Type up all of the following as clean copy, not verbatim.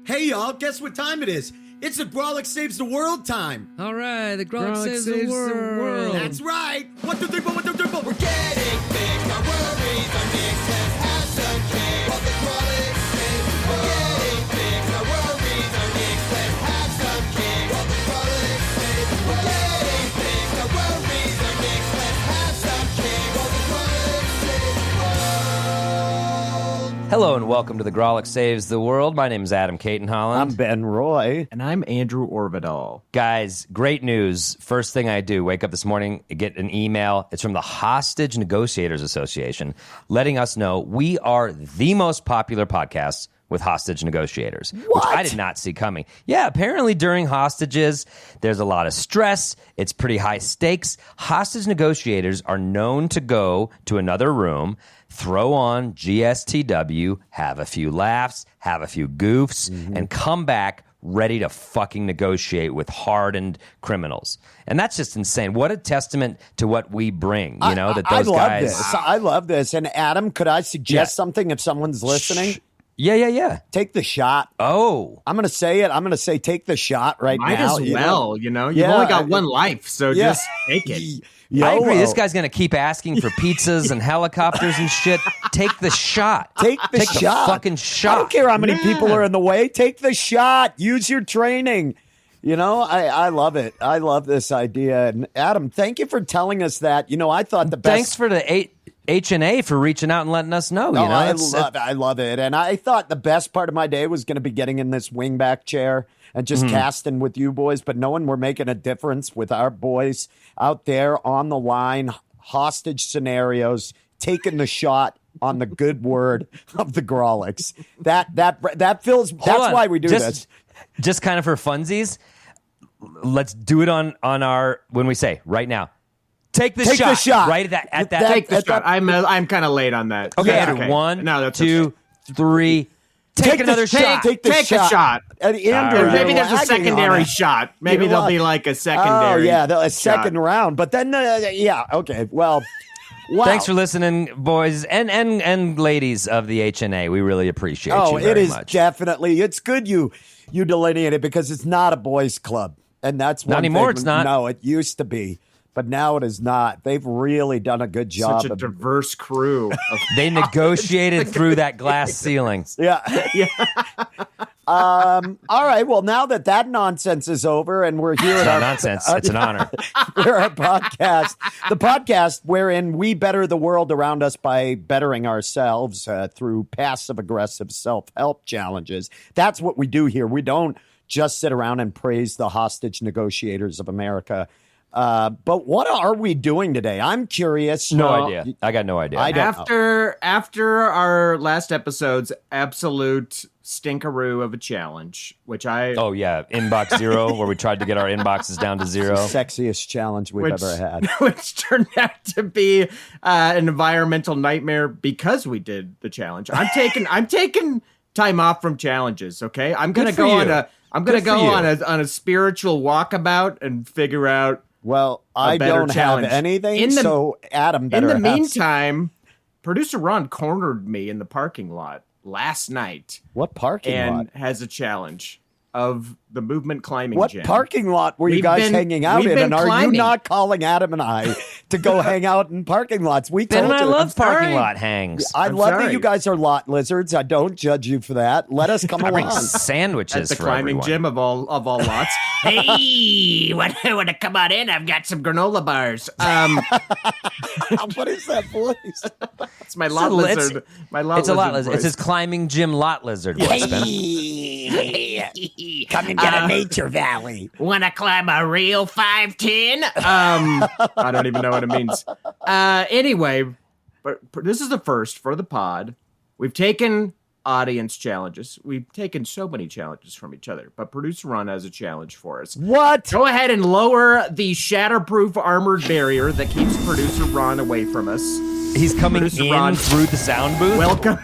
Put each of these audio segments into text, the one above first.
Hey y'all, guess what time it is? It's the Grolic Saves the World time. All right, the Grolic saves the world. That's right. 1, 2, 3, 4, 1, 2, 3, 4. We're getting big, our worries are mixed. Let's have some cake. While the Grolic saves the world. We're getting big, our worries are mixed. Let's have some cake. While the Grolic saves the world. We're getting big, our worries are mixed. Let's have some cake. While the Grolic saves the world. Hello and welcome to the Grolic Saves the World. My name is Adam Caton-Holland. I'm Ben Roy. And I'm Andrew Orvidal. Guys, great news. First thing I do, wake up this morning, get an email. It's from the Hostage Negotiators Association letting us know we are the most popular podcast with hostage negotiators, which I did not see coming. Yeah, apparently during hostages, there's a lot of stress. It's pretty high stakes. Hostage negotiators are known to go to another room, throw on GSTW, have a few laughs, have a few goofs, and come back ready to fucking negotiate with hardened criminals. And that's just insane. What a testament to what we bring, you know, that those guys... I love this. And Adam, could I suggest something if someone's listening? Yeah. Take the shot. Oh. I'm going to say it. I'm going to say take the shot right Might now. as well, you know? You've only got one life, so just take it. I agree. This guy's going to keep asking for pizzas and helicopters and shit. Take the shot. Take the shot. The fucking shot. I don't care how many people are in the way. Take the shot. Use your training. You know, I love it. I love this idea. And Adam, thank you for telling us that. You know, I thought the best... Thanks for the H&A for reaching out and letting us know. You know, I love it. And I thought the best part of my day was going to be getting in this wingback chair and just casting with you boys, but knowing we're making a difference with our boys out there on the line, hostage scenarios, taking the shot on the good word of the Grolics. That feels. That's why we do this. Just kind of for funsies. Let's do it on our when we say right now. Take the shot. Right at that. Take the shot. I'm kind of late on that. Okay, Andrew. 1, 2, 3. Take another shot. Take a shot. And Andrew, maybe there's a secondary shot. Maybe there'll be like a secondary. Oh yeah, a second round. But then, okay. Well, wow. Thanks for listening, boys and ladies of the HNA. We really appreciate you very much. Definitely. It's good you delineate it because it's not a boys' club, and that's not anymore. It's not. No, it used to be. But now it is not. They've really done a good job. Such a diverse crew. They negotiated through that glass ceiling. Yeah. All right. Well, now that nonsense is over and we're here at our nonsense. It's an honor. We're our podcast. The podcast wherein we better the world around us by bettering ourselves through passive-aggressive self-help challenges. That's what we do here. We don't just sit around and praise the hostage negotiators of America. But what are we doing today? I'm curious. No idea. I got no idea. After our last episode's absolute stinkeroo of a challenge, which inbox zero, where we tried to get our inboxes down to zero. Sexiest challenge we've ever had. Which turned out to be an environmental nightmare because we did the challenge. I'm taking time off from challenges. Okay, I'm gonna go on a spiritual walkabout and figure out. Well, I don't have anything, so Adam better in the meantime, producer Ron cornered me in the parking lot last night. What parking lot? And has a challenge of the movement climbing gym. What parking lot were you guys hanging out in? And are you not calling Adam and I to go hang out in parking lots? Ben and I love parking lot hangs. I love that you guys are lot lizards. I don't judge you for that. Let us come along. Sandwiches at the for climbing everyone. gym of all lots. Hey, want to come on in? I've got some granola bars. What is that voice? It's my lot lizard. It's a lot lizard. It's his climbing gym lot lizard voice. Come and get a nature valley. Want to climb a real 5'10"? I don't even know what it means. Anyway, but this is the first for the pod. We've taken audience challenges. We've taken so many challenges from each other, but producer Ron has a challenge for us. What? Go ahead and lower the shatterproof armored barrier that keeps producer Ron away from us. He's coming in through the sound booth. Welcome.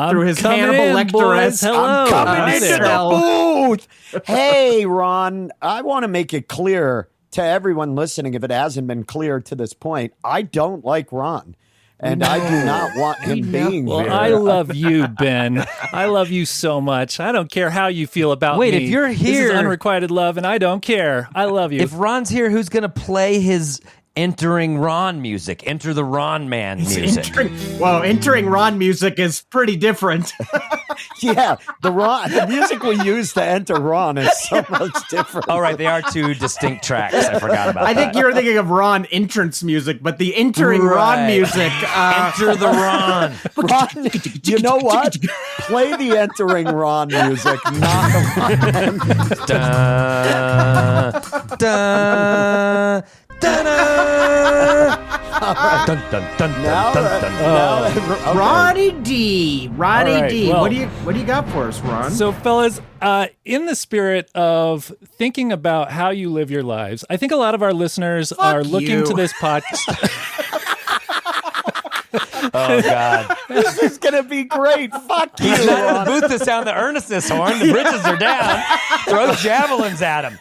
Through his Hannibal Lecter-esque. I'm coming into the booth. Hey, Ron, I want to make it clear to everyone listening, if it hasn't been clear to this point, I don't like Ron. and I do not want him being Well, here. I love you, Ben. I love you so much. I don't care how you feel about Wait, me. if you're This here- is unrequited love, and I don't care. I love you. If Ron's here, who's going to play his entering Ron music? Enter the Ron Man music. Entering Ron music is pretty different. Yeah, the music we use to enter Ron is so much different. All right, they are two distinct tracks. I forgot about I that. think you're thinking of Ron entrance music, but the entering Ron Right. music. Enter the Ron. Ron, you know what? Play the entering Ron music, not the Ron. Dun, dun, dun, dun, dun, dun, Now dun, that- dun, now dun. that- okay. Ronnie D. Ronnie All right, D. well- what do you got for us, Ron? So, fellas, in the spirit of thinking about how you live your lives, I think a lot of our listeners are looking you. to this podcast. Oh, God. This is gonna be great. Fuck you, He's not in Ron. the booth to sound the earnestness horn. The bridges are down. Throw javelins at him.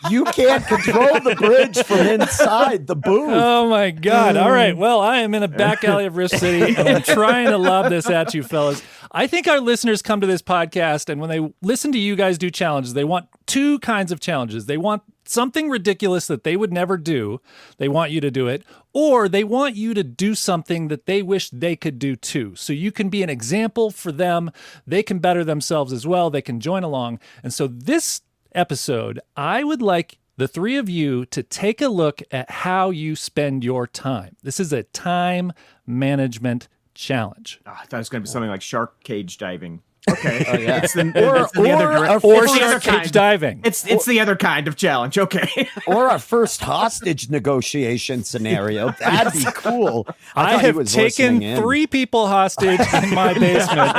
You can't control the bridge from inside the booth. Oh my God. All right. Well, I am in a back alley of Rift City and I'm trying to lob this at you, fellas. I think our listeners come to this podcast and when they listen to you guys do challenges, they want two kinds of challenges. They want something ridiculous that they would never do. They want you to do it, or they want you to do something that they wish they could do too. So you can be an example for them. They can better themselves as well. They can join along. And so this episode, I would like the three of you to take a look at how you spend your time. This is a time management challenge. I thought it was going to be something like shark cage diving. Okay. It's the Or It's the other shark cage kind. diving. It's the other kind of challenge. Okay. or our first hostage negotiation scenario. That'd be cool. I thought he have was taken listening in. 3 people hostage in my basement.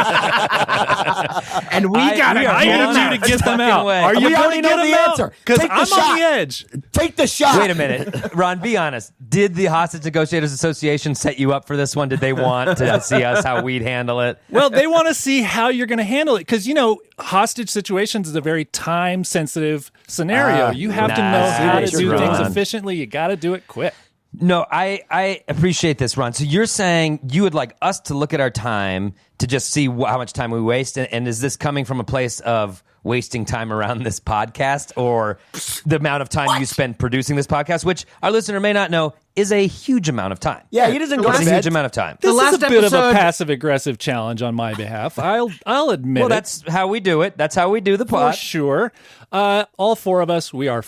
And we got we are I blown need out you to a get them fucking out. way. Are you We going to already get know them the out? answer. Because Take the I'm on shot. the edge. Take the shot. Wait a minute. Ron, be honest. Did the Hostage Negotiators Association set you up for this one? Did they want to see us how we'd handle it? Well, they want to see how you're going to handle it because, you know, hostage situations is a very time-sensitive scenario. You have to know Nah, how to see do what you're things doing. efficiently. You got to do it quick. No, I appreciate this, Ron. So you're saying you would like us to look at our time to just see how much time we waste? And is this coming from a place of wasting time around this podcast or the amount of time you spend producing this podcast, which our listener may not know is a huge amount of time. Yeah, he doesn't go It's to a bed. huge amount of time. This last is a bit of a episode- passive-aggressive challenge on my behalf. I'll admit Well, it. that's how we do it. That's how we do the For pod. sure. All 4 of us, we are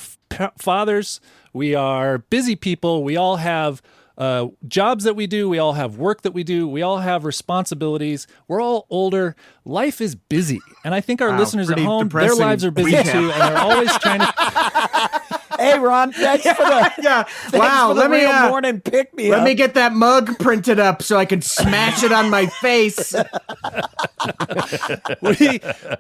fathers. We are busy people. We all have jobs that we do. We all have work that we do. We all have responsibilities. We're all older. Life is busy. And I think our listeners at pretty home, their depressing lives are busy recap. too. And they're always trying to... Hey, Ron, thanks for the Yeah. thanks Wow. for the Let me real morning pick me let up. me get that mug printed up so I can smash it on my face.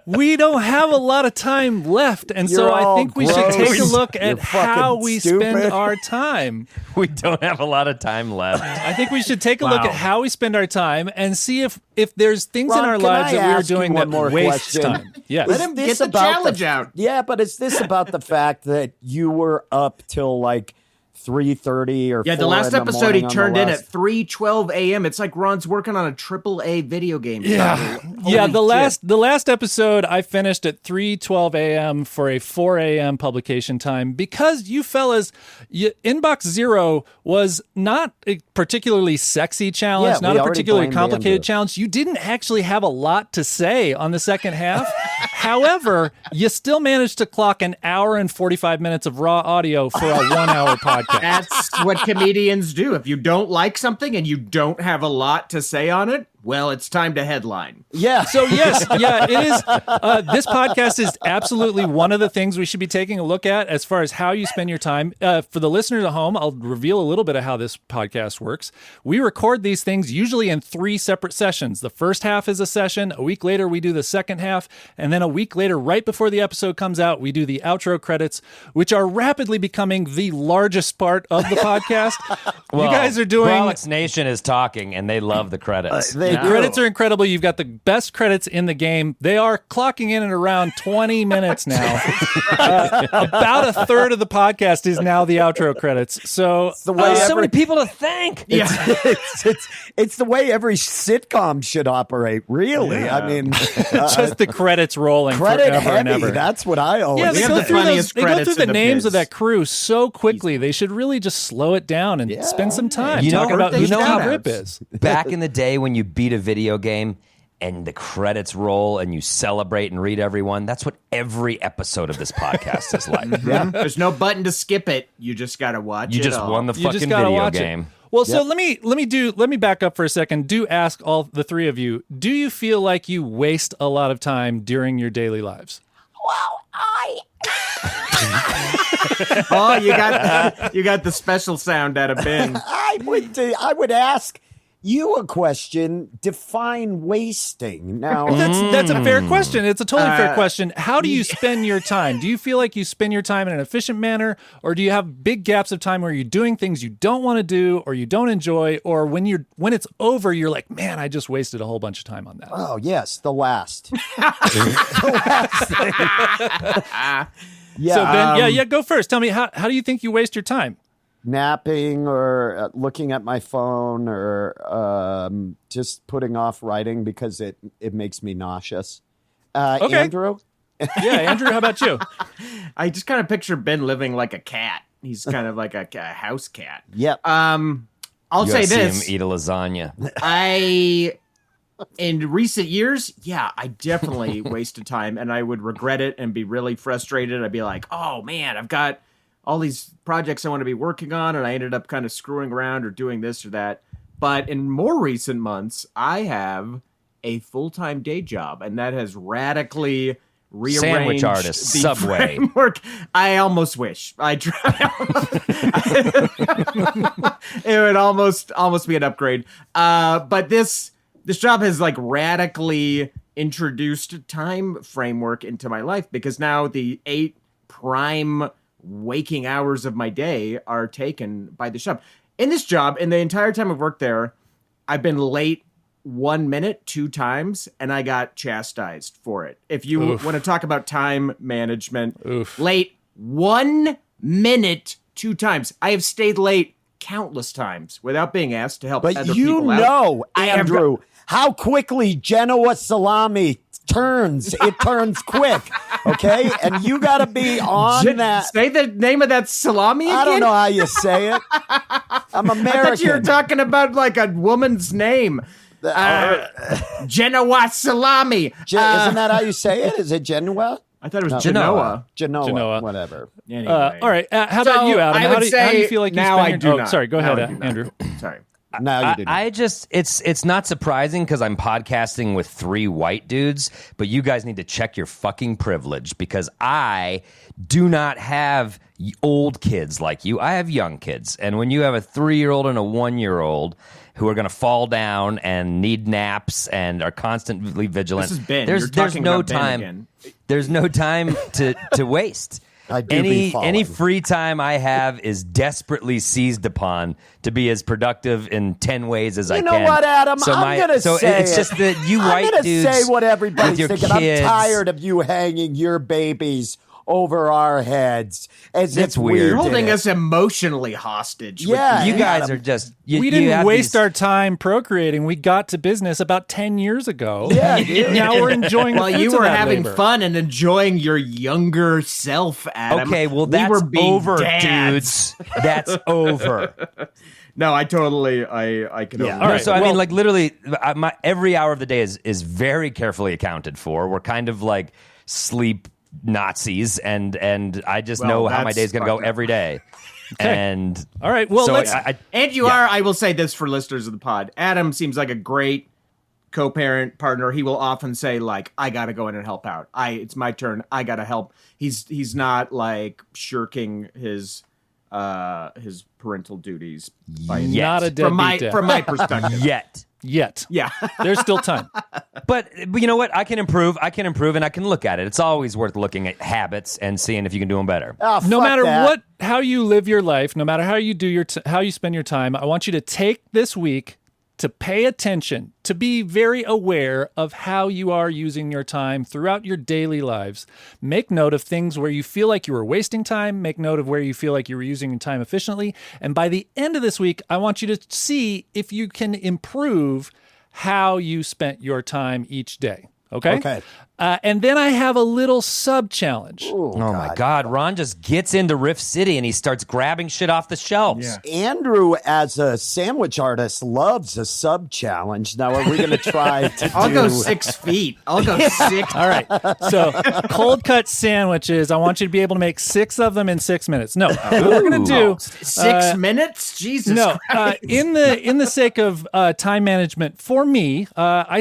we don't have a lot of time left. And so You're I all think we should gross. take a look You're at how fucking we stupid. spend our time. We don't have a lot of time left. I think we should take a look Wow. at how we spend our time and see if there's things in Ron, our can lives I that we're ask you doing one that more wastes question? time. Yes. Let him get the challenge out. Yeah, but is this about the fact that you were up till like 3:30 or Yeah, the 4 last in episode he morning on the turned in last- at 3:12 a.m. It's like Ron's working on a AAA video game. Yeah, Holy yeah. shit. The last episode I finished at 3:12 a.m. for a 4 a.m. publication time because you fellas, Inbox Zero was not a particularly sexy challenge, Yeah, not we a already particularly blamed complicated Andrew. challenge. You didn't actually have a lot to say on the second half. However, you still managed to clock an hour and 45 minutes of raw audio for a 1-hour podcast. That's what comedians do. If you don't like something and you don't have a lot to say on it, well, it's time to headline. Yeah. So yes, yeah, it is. This podcast is absolutely one of the things we should be taking a look at as far as how you spend your time. For the listeners at home, I'll reveal a little bit of how this podcast works. We record these things usually in 3 separate sessions. The first half is a session. A week later, we do the second half. And then a week later, right before the episode comes out, we do the outro credits, which are rapidly becoming the largest part of the podcast. You guys are doing... Frolics Nation is talking, and they love the credits. They They do. Credits are incredible. You've got the best credits in the game. They are clocking in at around 20 minutes now. About a third of the podcast is now the outro credits. So the way so many people to thank. it's the way every sitcom should operate, really. Yeah. I mean, just the credits rolling credit forever heavy. and ever. That's what I always Yeah, they have go, the through funniest they go credits through the in the names of biz. that crew so quickly. They should really just slow it down and spend some time talking about who shout-outs. Rip is. Back in the day when you beat a video game and the credits roll and you celebrate and read everyone, that's what every episode of this podcast is like. There's no button to skip it. You just gotta watch You it just all. won the You just fucking gotta video watch game. it. Well, so let me back up for a second. Do ask all the three of you, do you feel like you waste a lot of time during your daily lives? Oh, you got the special sound out of Ben. I would ask you a question. Define wasting. Now, That's a fair question. It's a totally fair question. How do you spend your time? Do you feel like you spend your time in an efficient manner, or do you have big gaps of time where you're doing things you don't want to do or you don't enjoy, or when it's over, you're like, man, I just wasted a whole bunch of time on that. oh yes, the last. The last thing. Yeah. So Ben, go first. Tell me, how do you think you waste your time? Napping or looking at my phone or just putting off writing because it makes me nauseous. Okay. Andrew? Yeah, Andrew, how about you? I just kind of picture Ben living like a cat. He's kind of like a house cat. Yep. I'll You say gotta see this. him eat a lasagna. In recent years, I definitely wasted time, and I would regret it and be really frustrated. I'd be like, oh man, I've got all these projects I want to be working on, and I ended up kind of screwing around or doing this or that. But in more recent months, I have a full-time day job, and that has radically rearranged Sandwich artist, the Subway. framework. I almost wish. I try. It would almost be an upgrade. But this job has like radically introduced time framework into my life, because now the 8 prime waking hours of my day are taken by the job. In this job, in the entire time I've worked there, I've been late 1 minute 2 times, and I got chastised for it. If you want to talk about time management, late 1 minute 2 times. I have stayed late countless times without being asked to help other But people you out. know, I have Andrew, how quickly Genoa salami turns. It turns quick, okay? And you got to be on that. Say the name of that salami again? I don't know how you say it. I'm I American. thought you were talking about like a woman's name. Genoa salami. Isn't that how you say it? Is it Genoa? I thought it was Genoa. Genoa. Whatever. Anyway. All right. How about So, you, Adam? I How would do you say feel like you now spend I your do Oh, not. sorry. Go Now ahead, I do not. Andrew. Sorry. No, you didn't. I just it's not surprising because I'm podcasting with 3 white dudes, but you guys need to check your fucking privilege, because I do not have old kids like you. I have young kids, and when you have a 3-year-old and a 1-year-old who are going to fall down and need naps and are constantly vigilant, This is Ben. There's You're talking no about Ben time. again. There's no time to waste. I do be falling. Any free time I have is desperately seized upon to be as productive in 10 ways as I You can. know what, Adam? So I'm going to say it's just that you I'm white gonna dudes say what with everybody's your thinking. kids. I'm tired of you hanging your babies over our heads as That's if we weird. You're did holding it. us emotionally hostage. with Yeah. You these- guys are just We you didn't have waste these- our time procreating. We got to business about 10 years ago. Yeah, dude. Now we're enjoying While the you fruits of were that having labor. fun and enjoying your younger self, Adam. Okay, well we that's were being over, dads. dudes. That's over. No, I totally, I can. Yeah. only- All right. So I well- mean, like literally, every hour of the day is very carefully accounted for. We're kind of like sleep Nazis, and I just Well, know how my that's day's going to go fucked up. every day. And All right. Well, so let's. And you are, I will say this for listeners of the pod. Adam seems like a great co-parent partner. He will often say like, I got to go in and help out. It's my turn. I got to help. He's not like shirking his parental duties by any Not a means. from my deadbeat dad. from my perspective. Yet. Yeah. There's still time. But you know what? I can improve, and I can look at it. It's always worth looking at habits and seeing if you can do them better. Oh, No fuck matter that. how you live your life, no matter how you do how you spend your time, I want you to take this week to pay attention, to be very aware of how you are using your time throughout your daily lives. Make note of things where you feel like you were wasting time. Make note of where you feel like you were using your time efficiently. And by the end of this week, I want you to see if you can improve how you spent your time each day. Okay? Okay. And then I have a little sub-challenge. Oh my God, Ron just gets into Rift City and he starts grabbing shit off the shelves. Yeah. Andrew, as a sandwich artist, loves a sub challenge. Now, are we going to try to I'll do... go 6 feet. I'll go 6. All right. So cold cut sandwiches, I want you to be able to make 6 of them in 6 minutes. No, what we're going to do... 6 minutes? Jesus No, Christ. in the sake of time management, for me, I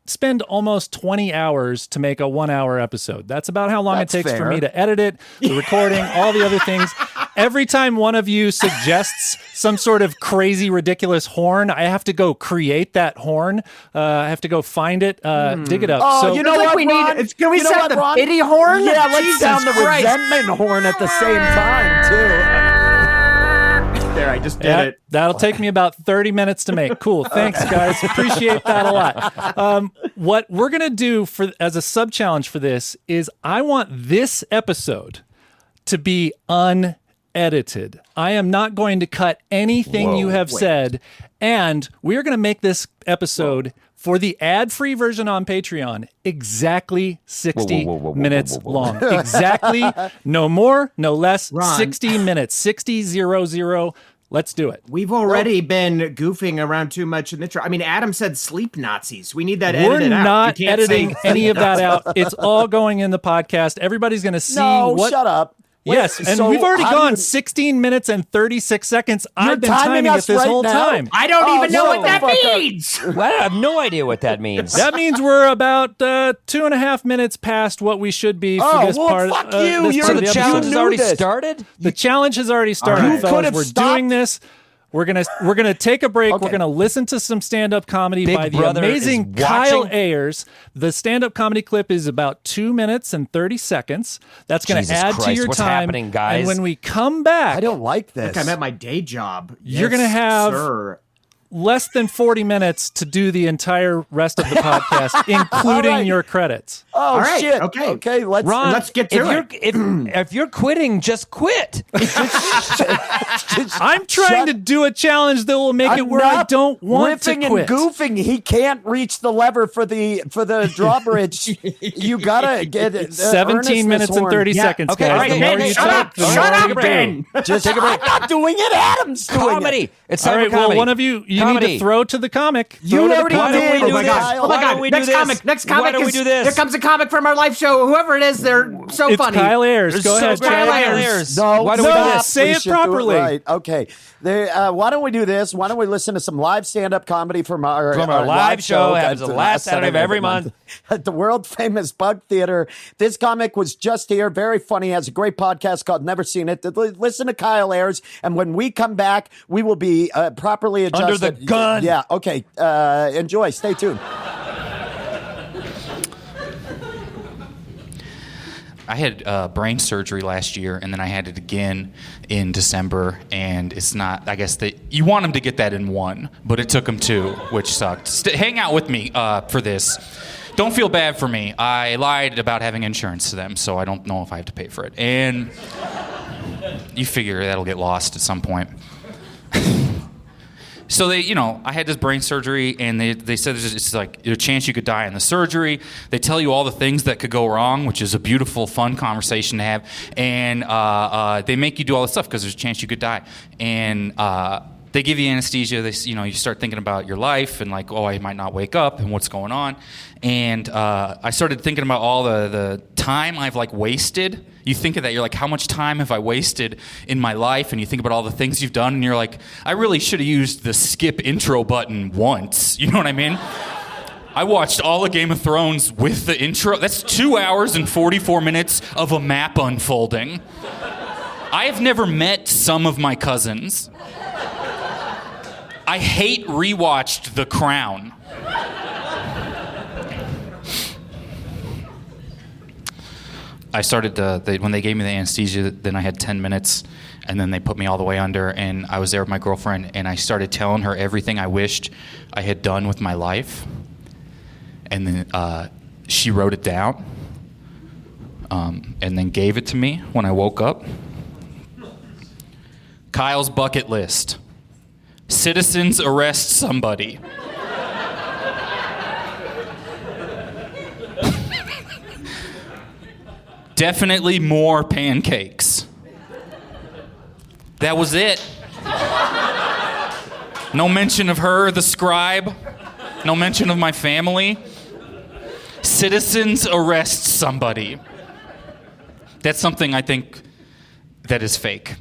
spend almost 20 hours to make a 1 hour episode. That's about how long That's it takes for fair. me to edit it, the recording, all the other things. Every time one of you suggests some sort of crazy, ridiculous horn, I have to go create that horn. I have to go find it, dig it up. Oh, so you know Like what, we Ron? need- can we You know sound what, the Ron? pity horn? Yeah, let's Jesus sound the Christ. resentment horn at the same time, too. There, I just did Yeah, it. that'll take me about 30 minutes to make. Cool. Thanks, guys. Appreciate that a lot. What we're going to do as a sub-challenge for this is I want this episode to be unedited. I am not going to cut anything you have said, and we are going to make this episode for the ad-free version on Patreon exactly 60 minutes long. Exactly. No more, no less. Ron. 60 minutes. 60-0-0. Let's do it. We've already been goofing around too much in the intro. I mean, Adam said sleep Nazis. We need that We're edited out. not You can't editing say any of that out. It's all going in the podcast. Everybody's going to see No, what. shut up. Wait, Yes, and so we've already how do gone you- 16 minutes and 36 seconds. You're I've been timing timing it us this right whole now? time. I don't even know what that motherfucker. means. Well, I have no idea what that means. That means we're about 2.5 minutes past what we should be for Oh, this well, part. fuck this you. part You're of So the the episode. challenge has knew already this. started? The challenge has already started, You fellas. could've We're stopped- doing this. We're gonna take a break. Okay. We're gonna listen to some stand-up comedy Big by the Brother amazing is Kyle watching. Ayers. The stand-up comedy clip is about 2 minutes and 30 seconds. That's gonna Jesus add to Christ, your what's time. happening, guys? And when we come back, I don't like this. I'm at my day job. You're Yes, gonna have- sir. less than 40 minutes to do the entire rest of the podcast, including All right. your credits. Oh, All right, shit. okay. Okay, let's... Ron, Let's get to if it. If you're quitting, just quit. I'm trying to do a challenge that will make it I'm where I not don't want to riffing quit. and goofing. He can't reach the lever for the drawbridge. You gotta get 17 minutes and 30 seconds, Okay, guys. all right, The Ben, more you shut talk, up. the Shut more up, you do. Ben. Just take a break. I'm not doing it. Adam's doing Comedy. it. It's All time right, for well, comedy. one of you need Comedy. to throw to the comic. You Throw to the already comic. did. Oh my Kyle. god! Oh my Why god! don't we do Next this? comic. Next Why comic don't we is do this? here comes a comic from our live show. Whoever it is, they're so It's funny. Kyle Ayers. It's Go so ahead, great. Kyle Kyle Ayers. Ayers. No, Why do we do stop. this? Say We it should do properly. right. Okay. Why don't we do this? Why don't we listen to some live stand-up comedy from our live show. Happens That's the last Saturday of every month. at the world famous Bug Theater. This comic was just here. Very funny. Has a great podcast called Never Seen It. Listen to Kyle Ayers, and when we come back, we will be properly adjusted. Under the gun. Yeah. Okay. Enjoy. Stay tuned. I had brain surgery last year, and then I had it again in December. And it's not. I guess you want them to get that in one, but it took them two, which sucked. Hang out with me for this. Don't feel bad for me. I lied about having insurance to them, so I don't know if I have to pay for it. And you figure that'll get lost at some point. So I had this brain surgery, and they said it's like there's a chance you could die in the surgery. They tell you all the things that could go wrong, which is a beautiful, fun conversation to have. And they make you do all this stuff because there's a chance you could die. And they give you anesthesia. You start thinking about your life and like, oh, I might not wake up and what's going on. And I started thinking about all the time I've like wasted. You think of that, you're like, how much time have I wasted in my life? And you think about all the things you've done, and you're like, I really should have used the skip intro button once. You know what I mean? I watched all of Game of Thrones with the intro. That's 2 hours and 44 minutes of a map unfolding. I have never met some of my cousins. I hate rewatched The Crown. I started when they gave me the anesthesia, then I had 10 minutes, and then they put me all the way under, and I was there with my girlfriend, and I started telling her everything I wished I had done with my life, and then she wrote it down, and then gave it to me when I woke up. Kyle's bucket list. Citizens arrest somebody. Definitely more pancakes. That was it. No mention of her, the scribe. No mention of my family. Citizens arrest somebody. That's something I think that is fake.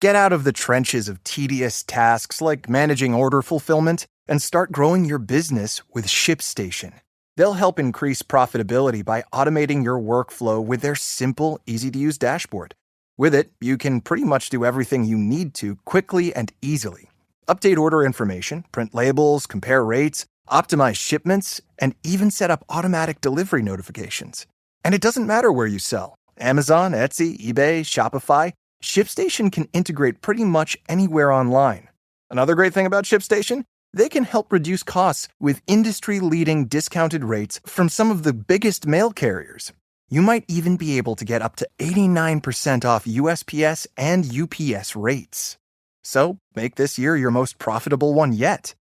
Get out of the trenches of tedious tasks like managing order fulfillment and start growing your business with ShipStation. They'll help increase profitability by automating your workflow with their simple, easy-to-use dashboard. With it, you can pretty much do everything you need to quickly and easily. Update order information, print labels, compare rates, optimize shipments, and even set up automatic delivery notifications. And it doesn't matter where you sell. Amazon, Etsy, eBay, Shopify, ShipStation can integrate pretty much anywhere online. Another great thing about ShipStation? They can help reduce costs with industry-leading discounted rates from some of the biggest mail carriers. You might even be able to get up to 89% off USPS and UPS rates. So, make this year your most profitable one yet.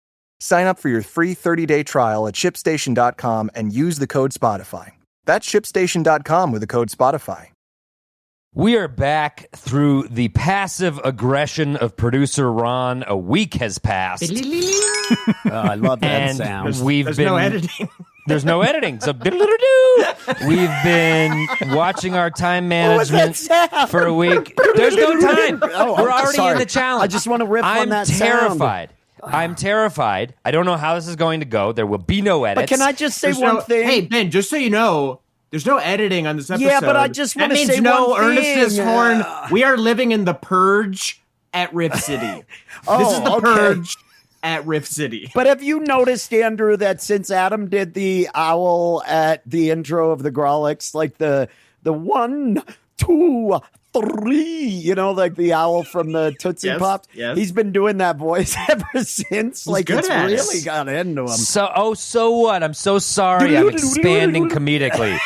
Sign up for your free 30-day trial at ShipStation.com and use the code Spotify. That's ShipStation.com with the code Spotify. We are back through the passive aggression of producer Ron. A week has passed. I love that and sound. There's no editing. There's no editing. So we've been watching our time management for a week. There's no time. We're already in the challenge. I just want to riff on that terrified. I'm terrified. I don't know how this is going to go. There will be no edits. But can I just say one thing? Hey, Ben, just so you know, there's no editing on this episode. Yeah, but I just want to say That means no one thing. Ernest's horn. We are living in the purge at Riff City. This is the purge at Riff City. But have you noticed, Andrew, that since Adam did the owl at the intro of the Grolix, like the 1, 2, 3, you know, like the owl from the Tootsie Pops, he's been doing that voice ever since. Like it's really got into him. So what? I'm so sorry. I'm expanding comedically.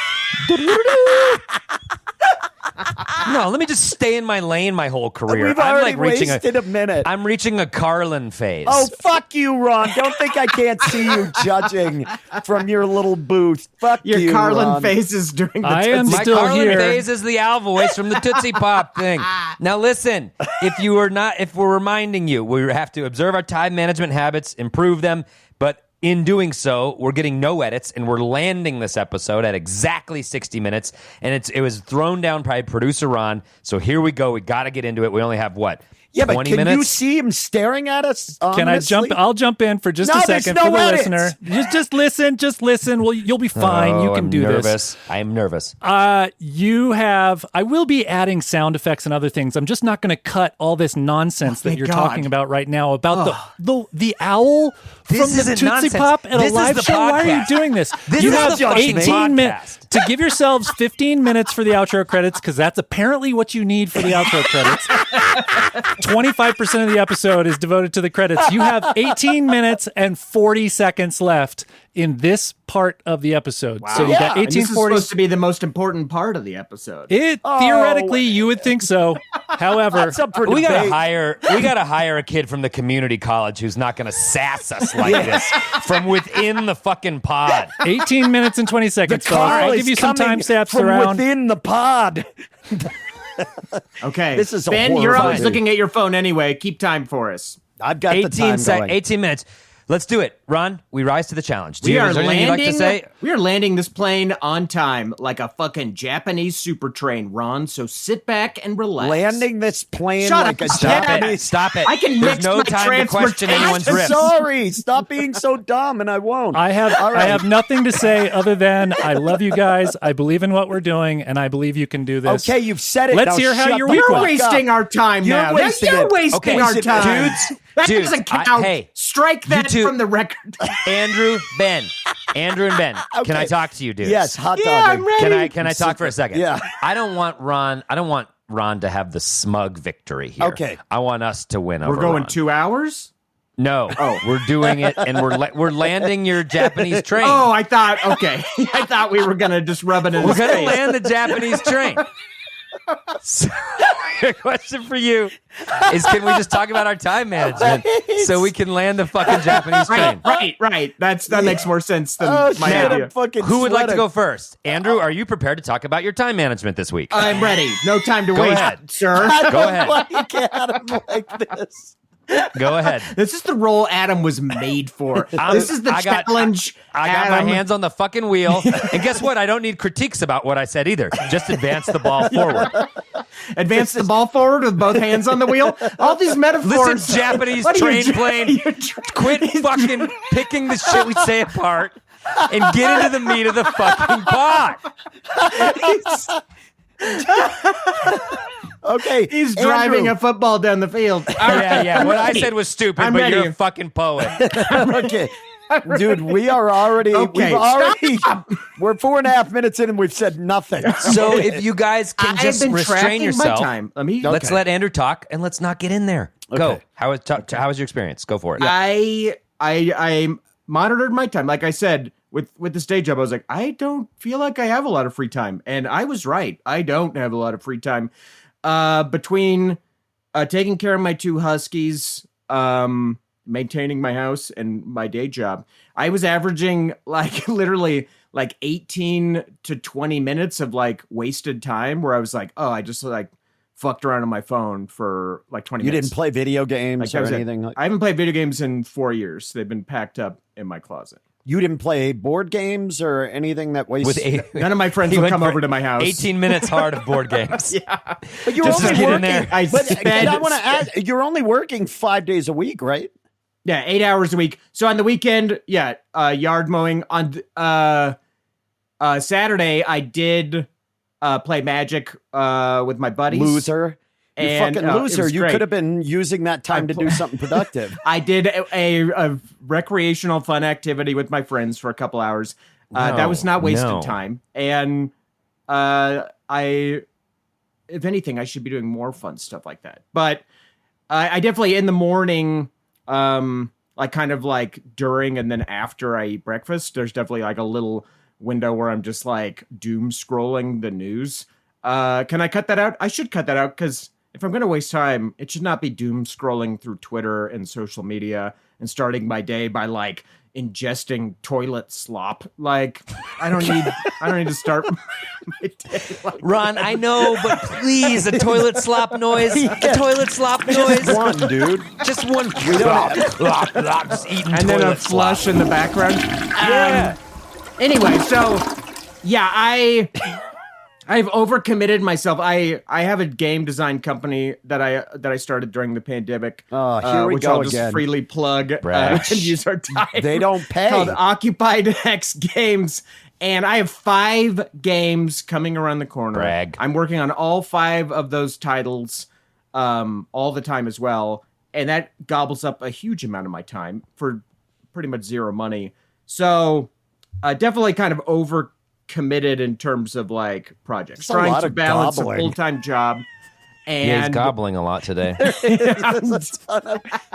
No, let me just stay in my lane my whole career. We've already wasted a minute. I'm reaching a Carlin phase. Oh, fuck you, Ron. Don't think I can't see you judging from your little booth. Fuck your you, Carlin Ron. faces during the am My still Carlin here. phase is the owl voice from the Tootsie Pop thing. Now listen, if we're reminding you, we have to observe our time management habits, improve them, but in doing so, we're getting no edits, and we're landing this episode at exactly 60 minutes, and it was thrown down by producer Ron, so here we go. We got to get into it. We only have, what, Yeah, but 20 can minutes? you see him staring at us? Can I ominously? jump? I'll jump in for just No, a there's second no for the edits. listener. Just listen. Well, you'll be fine. You can I'm do nervous. this. I am nervous. I will be adding sound effects and other things. I'm just not going to cut all this nonsense that you're talking about right now about the owl This from the isn't Tootsie nonsense. Pop at This a is live the show. Why are you podcast. doing this? This you is have the fucking 18 podcast. minutes to give yourselves 15 minutes for the outro credits because that's apparently what you need for the outro credits. 25% of the episode is devoted to the credits. You have 18 minutes and 40 seconds left in this part of the episode. So you got And this is 1840. supposed to be the most important part of the episode. Theoretically, you would think so. However, That's up for We debate. gotta hire a kid from the community college who's not gonna sass us like this from within the fucking pod. 18 minutes and 20 seconds, fellas. Carl I'll is give you some coming time stamps from around. within the pod. Okay. This is a Ben, horror you're always movie. looking at your phone anyway. Keep time for us. I've got the time going. 18 minutes. Let's do it. Ron, we rise to the challenge. We are Is there anything you'd like to say? landing. We are landing this plane on time, like a fucking Japanese super train, Ron. So sit back and relax. Landing this plane Shut like up. a Stop Japanese. Stop it. I can There's mix no my time to question anyone's transportation. riff. Sorry, stop being so dumb, and I won't. I have nothing to say other than I love you guys. I believe in what we're doing, and I believe you can do this. Okay, you've said it. Let's Now hear how shut your the week You're fuck went. wasting up. our time You're now. wasting You're it. wasting Okay, our time. dudes, That dudes, doesn't count. hey, Strike that you from the record. Andrew and Ben. Can I talk to you, dude? Yes, hot dog. Yeah, I'm ready. Can I talk for a second? Yeah. I don't want Ron to have the smug victory here. Okay. I want us to win over We're going Ron. 2 hours? No. Oh. We're doing it, and we're landing your Japanese train. Oh, I thought, okay. I thought we were going to just rub it in We're his going to face. land the Japanese train. So, your question for you is, can we just talk about our time management so we can land the fucking Japanese train? Right. That makes more sense than my shit, idea. I'm fucking Who would like to sweating. go first? Andrew, are you prepared to talk about your time management this week? I'm ready. No time to Go waste, ahead. sir. Go ahead. Like Adam like this. Go ahead. This is the role Adam was made for. This is the challenge. I got Adam. my hands on the fucking wheel. And guess what? I don't need critiques about what I said either. Just advance the ball forward. Advance the ball forward with both hands on the wheel. All these metaphors. Listen, Japanese What are you train tr- plane. you're tr- Quit fucking picking the shit we say apart and get into the meat of the fucking pot. Okay. He's driving a football down the field. Yeah. What I said was stupid, I'm but ready. you're a fucking poet. Okay. Dude, we are already, Okay, we're 4.5 minutes in and we've said nothing. So if you guys can I've just been restrain tracking yourself, my time. let's let Andrew talk and let's not get in there. Go. Okay. How was your experience? Go for it. I monitored my time. Like I said, with this day job, I was like, I don't feel like I have a lot of free time. And I was right. I don't have a lot of free time. Between taking care of my 2 huskies, maintaining my house, and my day job, I was averaging like literally like 18 to 20 minutes of like wasted time where I was like, oh, I just like fucked around on my phone for like 20 You minutes. didn't play video games Like, that or was it. anything? Like, I haven't played video games in 4 years. They've been packed up in my closet. you didn't play board games or anything that wastes... None of my friends He will went come for over to my house. 18 minutes hard of board games. But you're Just only get in working... there. I But spent- I want to ask, you're only working 5 days a week, right? Yeah, 8 hours a week. So on the weekend, yard mowing. On Saturday, I did play Magic with my buddies. Loser. You And, fucking it loser. was You great. could have been using that time to do something productive. I did a recreational fun activity with my friends for a couple hours. That was not wasted time. And if anything, I should be doing more fun stuff like that. But I definitely in the morning, like kind of like during and then after I eat breakfast, there's definitely like a little window where I'm just like doom scrolling the news. Can I cut that out? I should cut that out because if I'm going to waste time, it should not be doom scrolling through Twitter and social media and starting my day by like ingesting toilet slop. Like I don't need to start my day like Ron, I know, but please, a toilet slop noise. A toilet slop noise. One, dude. Just one. Just eating and then a toilet slop. flush in the background. Yeah. Anyway, so yeah, I've overcommitted myself. I have a game design company that I started during the pandemic. Oh, here we which go I'll just again. freely plug Brag. and use our time. They don't pay. Called Occupied X Games, and I have 5 games coming around the corner. Brag. I'm working on all 5 of those titles, all the time as well, and that gobbles up a huge amount of my time for pretty much zero money. So, definitely kind of overcommitted in terms of like projects, There's a trying lot to of balance gobbling. a full-time job. And Yeah, he's gobbling a lot today.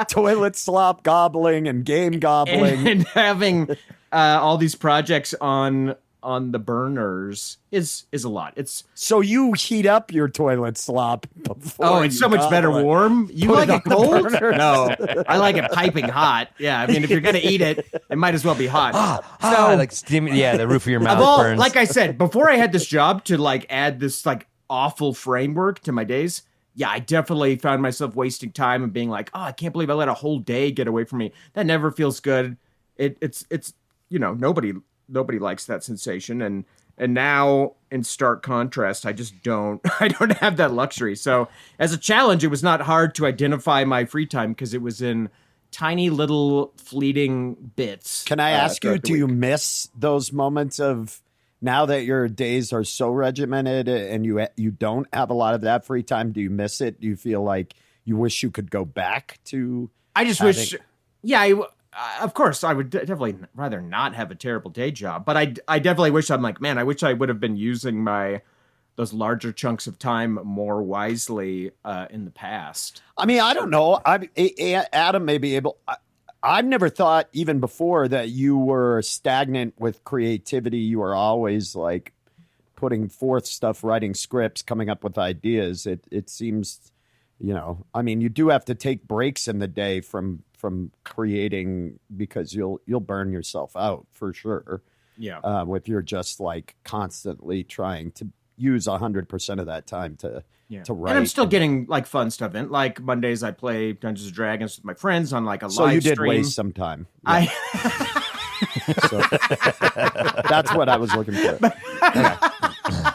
Toilet slop gobbling and game gobbling. and having all these projects on the burners is a lot. It's So you heat up your toilet slop before it's you so much better gobble it. warm. You Put like it it on the cold? burner. No, I like it piping hot. Yeah, I mean if you're gonna eat it, it might as well be hot. Like steam. Yeah, the roof of your mouth Of all, burns. like I said, before I had this job to like add this like awful framework to my days, yeah, I definitely found myself wasting time and being like, oh, I can't believe I let a whole day get away from me. That never feels good. It's nobody likes that sensation, and now in stark contrast, I just don't have that luxury. So as a challenge, it was not hard to identify my free time because it was in tiny little fleeting bits. Can I ask you, throughout the do you week. miss those moments of now that your days are so regimented and you don't have a lot of that free time? Do you miss it? Do you feel like you wish you could go back to? I just wish, yeah, of course, I would definitely rather not have a terrible day job, but I definitely wish I wish I would have been using those larger chunks of time more wisely in the past. I mean, I don't know. Adam may be able. I've never thought even before that you were stagnant with creativity. You were always like putting forth stuff, writing scripts, coming up with ideas. It seems, I mean, you do have to take breaks in the day from creating because you'll burn yourself out for sure. Yeah. If you're just like constantly trying to use 100% of that time to write. And I'm still getting like fun stuff in. Like Mondays, I play Dungeons and Dragons with my friends on like a so live you did stream. waste some time. Yeah. So, that's what I was looking for. Okay.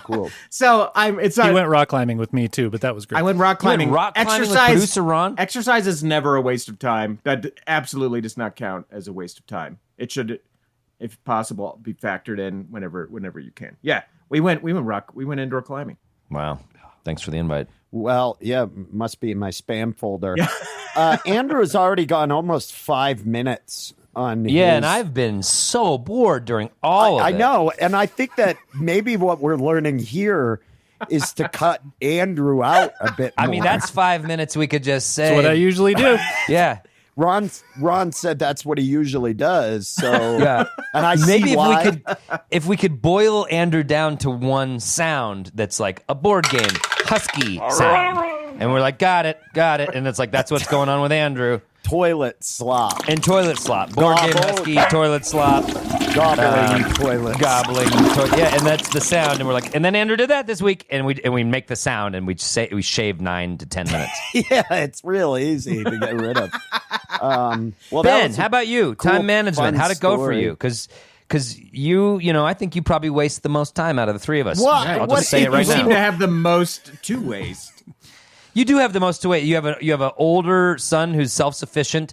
Cool. So He went rock climbing with me too, but that was great. I went rock climbing. rock climbing with Exercise, producer Ron? Exercise is never a waste of time. That absolutely does not count as a waste of time. It should, if possible, be factored in whenever you can. Yeah, we went indoor climbing. Wow. Thanks for the invite. Well, yeah, must be in my spam folder. Andrew has already gone almost 5 minutes on his... Yeah, and I've been so bored during all of it. I know, and I think that maybe what we're learning here is to cut Andrew out a bit more. I mean, that's 5 minutes we could just say. That's what I usually do. Yeah. Ron said that's what he usually does. So Yeah. and I Maybe see why. if we could boil Andrew down to one sound that's like a board game, husky sound. And we're like, got it. And it's like, that's what's going on with Andrew. Toilet slop. And toilet slop. Board game, Gobble. husky, toilet slop. Gobbling toilets. Gobbling. Yeah, and that's the sound. And we're like, and then Andrew did that this week. And we make the sound and we shave 9 to 10 minutes. Yeah, it's real easy to get rid of. Well, that Ben, was how about you? cool, Time management. fun How'd it go for story. you? Because you, I think you probably waste the most time out of the three of us. What? I'll What just say it if right You seem now. to have the most to waste. You do have the most to wait. You have an older son who's self-sufficient,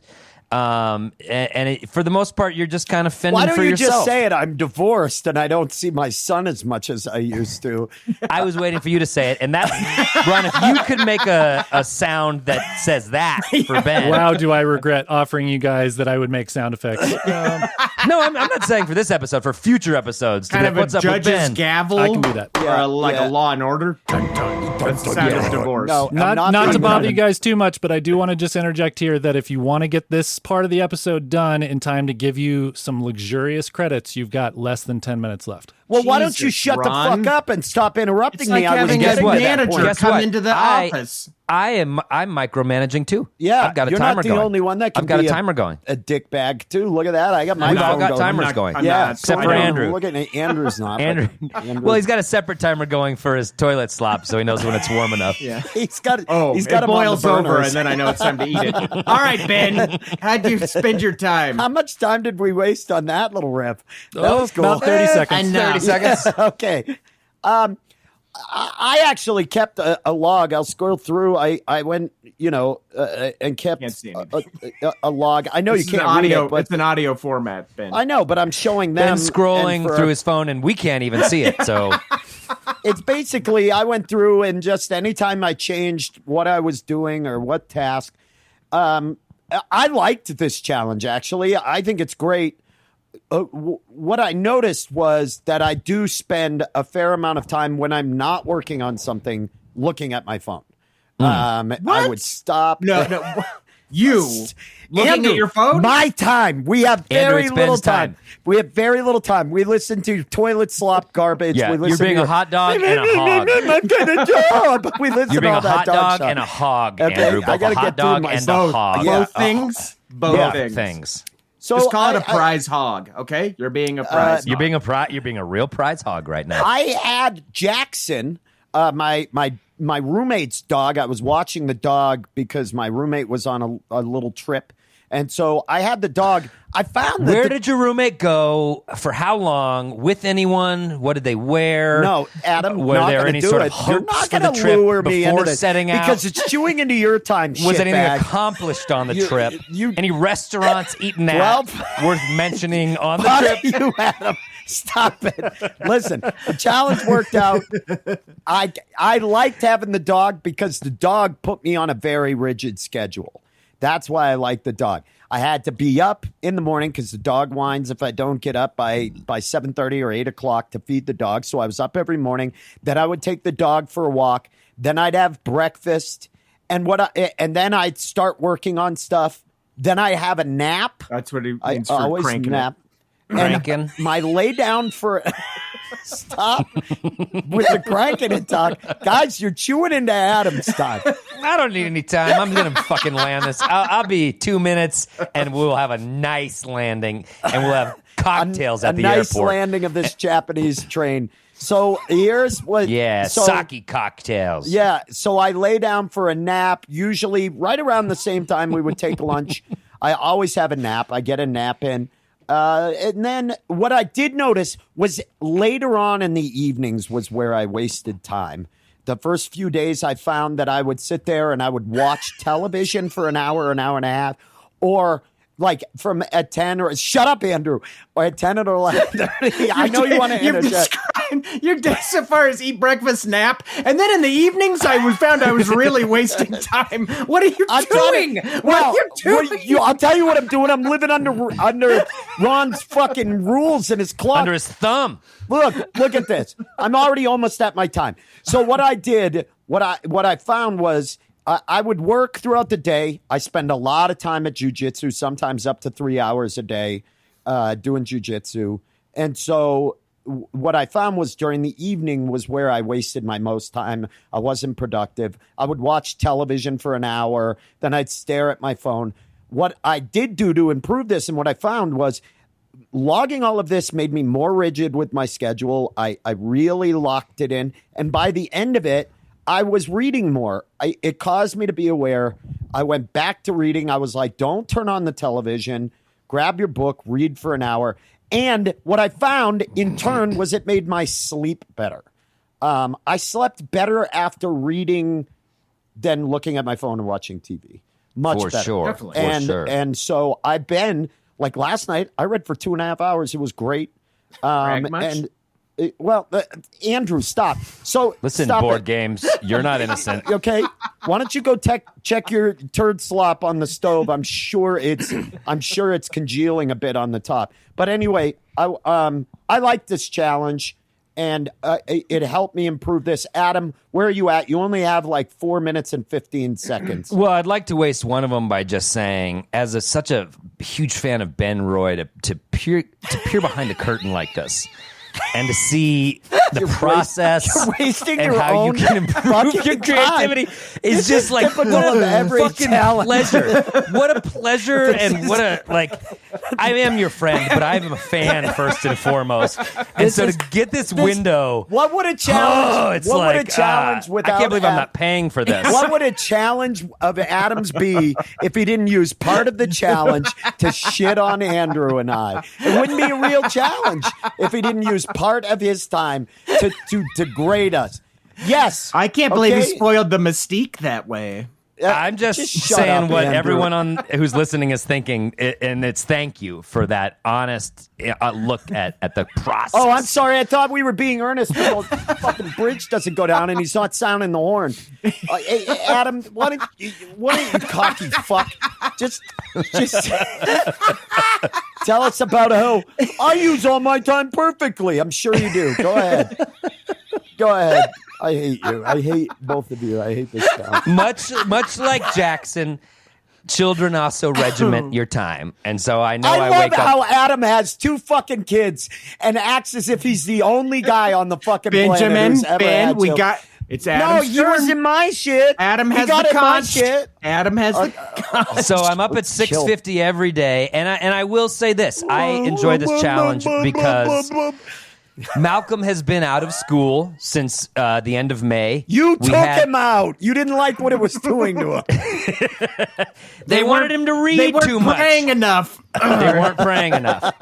for the most part, you're just kind of fending Why don't for you yourself. just say it? I'm divorced and I don't see my son as much as I used to. I was waiting for you to say it, and that, Ron, if you could make a sound that says that for Ben. Wow, do I regret offering you guys that I would make sound effects. No, I'm not saying for this episode. For future episodes, to Kind be of like, what's a up with judge's Ben? gavel. I can do that. Or Yeah, a Law and Order. That's the sound of divorce. No, I'm Not to doing bother that. you guys too much, but I do want to just interject here that if you want to get this part of the episode done in time to give you some luxurious credits, you've got less than 10 minutes left. Well, why don't you Jesus, shut Ron. the fuck up and stop interrupting It's like me? I was having guess a getting what? to that manager point. Guess come what? into the office. I'm micromanaging too. Yeah, I've got a you're timer not the going. only one that can I've got be a timer going. A dick bag too. Look at that. I got my We've all phone got going. timers going. I'm Yeah, not. Except I for know. Andrew. Look at Andrew's not. but Andrew. Andrew- Well, he's got a separate timer going for his toilet slop, so he knows when it's warm enough. Yeah. he's got. Oh, he's got it him on the boils over, burners. and then I know it's time to eat it. All right, Ben, how'd you spend your time? How much time did we waste on that little riff? That was cool. About 30 seconds. And 30 seconds. Okay. I actually kept a log. I'll scroll through. I went, and kept Can't see a log. I know This you is can't an audio. read it, but It's an audio format, Ben. I know, but I'm showing them. Ben scrolling and for- through his phone, and we can't even see it. So It's basically I went through and just anytime I changed what I was doing or what task, I liked this challenge. Actually, I think it's great. What I noticed was that I do spend a fair amount of time when I'm not working on something looking at my phone. I would stop. No. You looking Andrew, at your phone? My time. We have very it's little Ben's time. We have very little time. We listen to toilet slop garbage. yeah, we you're listen being to a hot dog and a hog. I'm gonna job. We listen You're to being all a that hot dog dog stuff. and a hog, Okay, Andrew. I Both gotta a hot get through dog my and a stuff. hog. Yeah. Both things. Both Both things. So Just call it a I- prize hog, okay? You're being a prize. You're hog. being a real prize hog right now. I had Jackson, my roommate's dog. I was watching the dog because my roommate was on a little trip, and so I had the dog. I found that Where did your roommate go? For how long? With anyone? What did they wear? No, Adam, Were not there gonna any do sort it. of You're hopes not for the gonna trip lure me before into this setting out? because it's chewing into your time. Was anything shitbag. accomplished on the You- trip? you- Any restaurants eaten at Well, worth mentioning on the Fuck trip? you, Adam. Stop it. Listen, the challenge worked out. I liked having the dog because the dog put me on a very rigid schedule. That's why I like the dog. I had to be up in the morning because the dog whines if I don't get up by 7:30 or 8 o'clock to feed the dog. So I was up every morning. Then I would take the dog for a walk. Then I'd have breakfast, and then I'd start working on stuff. Then I have a nap. That's what he I means for always cranking nap. it. Cranking. And my lay down for stop with the cranking it talk. Guys, you're chewing into Adam's time. I don't need any time. I'm going to fucking land this. I'll be 2 minutes, and we'll have a nice landing, and we'll have cocktails at the nice airport. landing of this Japanese train. So here's what. Yeah, so, sake cocktails. Yeah, so I lay down for a nap, usually right around the same time we would take lunch. I always have a nap. I get a nap in. And then what I did notice was later on in the evenings was where I wasted time. The first few days I found that I would sit there and I would watch television for an hour and a half, or like from at 10 or shut up, Andrew, or at 10 or 11:30. I know you want to interject. Your day so far is eat, breakfast, nap, and then in the evenings I found I was really wasting time. What are you doing? What are you doing? I'll tell you what I'm doing. I'm living under Ron's fucking rules and his clock. Under his thumb. Look at this. I'm already almost at my time. So what I did, what I found was I would work throughout the day. I spend a lot of time at jiu-jitsu, sometimes up to 3 hours a day doing jiu-jitsu. And so what I found was during the evening was where I wasted my most time. I wasn't productive. I would watch television for an hour. Then I'd stare at my phone. What I did do to improve this and what I found was logging all of this made me more rigid with my schedule. I really locked it in. And by the end of it, I was reading more. It caused me to be aware. I went back to reading. I was like, don't turn on the television. Grab your book, read for an hour. And what I found in turn was it made my sleep better. I slept better after reading than looking at my phone and watching TV. Much For better. sure. Definitely. And, For sure. and so I've been, like last night, I read for 2.5 hours. It was great. Brag much? And Andrew, stop. So Listen, stop board it. games, you're not innocent. Okay, why don't you go check your turd slop on the stove? I'm sure it's congealing a bit on the top. But anyway, I like this challenge, and it helped me improve this. Adam, where are you at? You only have like 4 minutes and 15 seconds. Well, I'd like to waste one of them by just saying, as such a huge fan of Ben Roy, to peer behind the curtain like this. And to see the process you're wasting and your how own you can improve fucking your creativity is just like typical what of a every fucking talent. pleasure. What a pleasure and what a I am your friend, but I'm a fan first and foremost. And so to get this window, What would a challenge? it's what like would a challenge I without? can't believe I'm not paying for this. What would a challenge of Adams be if he didn't use part of the challenge to shit on Andrew and I? It wouldn't be a real challenge if he didn't use part of his time to degrade us. Yes. I can't believe okay? you spoiled the mystique that way. I'm just shut saying up, what Andrew. everyone who's listening is thinking, and it's thank you for that honest look at the process. Oh, I'm sorry. I thought we were being earnest. The fucking bridge doesn't go down, and he's not sounding the horn. Hey, Adam, why don't you cocky fuck? Just tell us about how I use all my time perfectly. I'm sure you do. Go ahead. Go ahead. I hate you. I hate both of you. I hate this town. Much like Jackson, children also regiment your time, and so I know I love wake how up. Adam has 2 fucking kids and acts as if he's the only guy on the fucking planet Benjamin, who's ever Ben, had we children. got it's No, Adam's you was turn. in my shit. Adam He has got the in my conch. shit. Adam has the So I'm up at 6:50 every day, and I will say this: I enjoy this challenge because Malcolm has been out of school since the end of May. You We took had- him out. You didn't like what it was doing to him. They wanted him to They read weren't too much. praying enough. They weren't praying enough.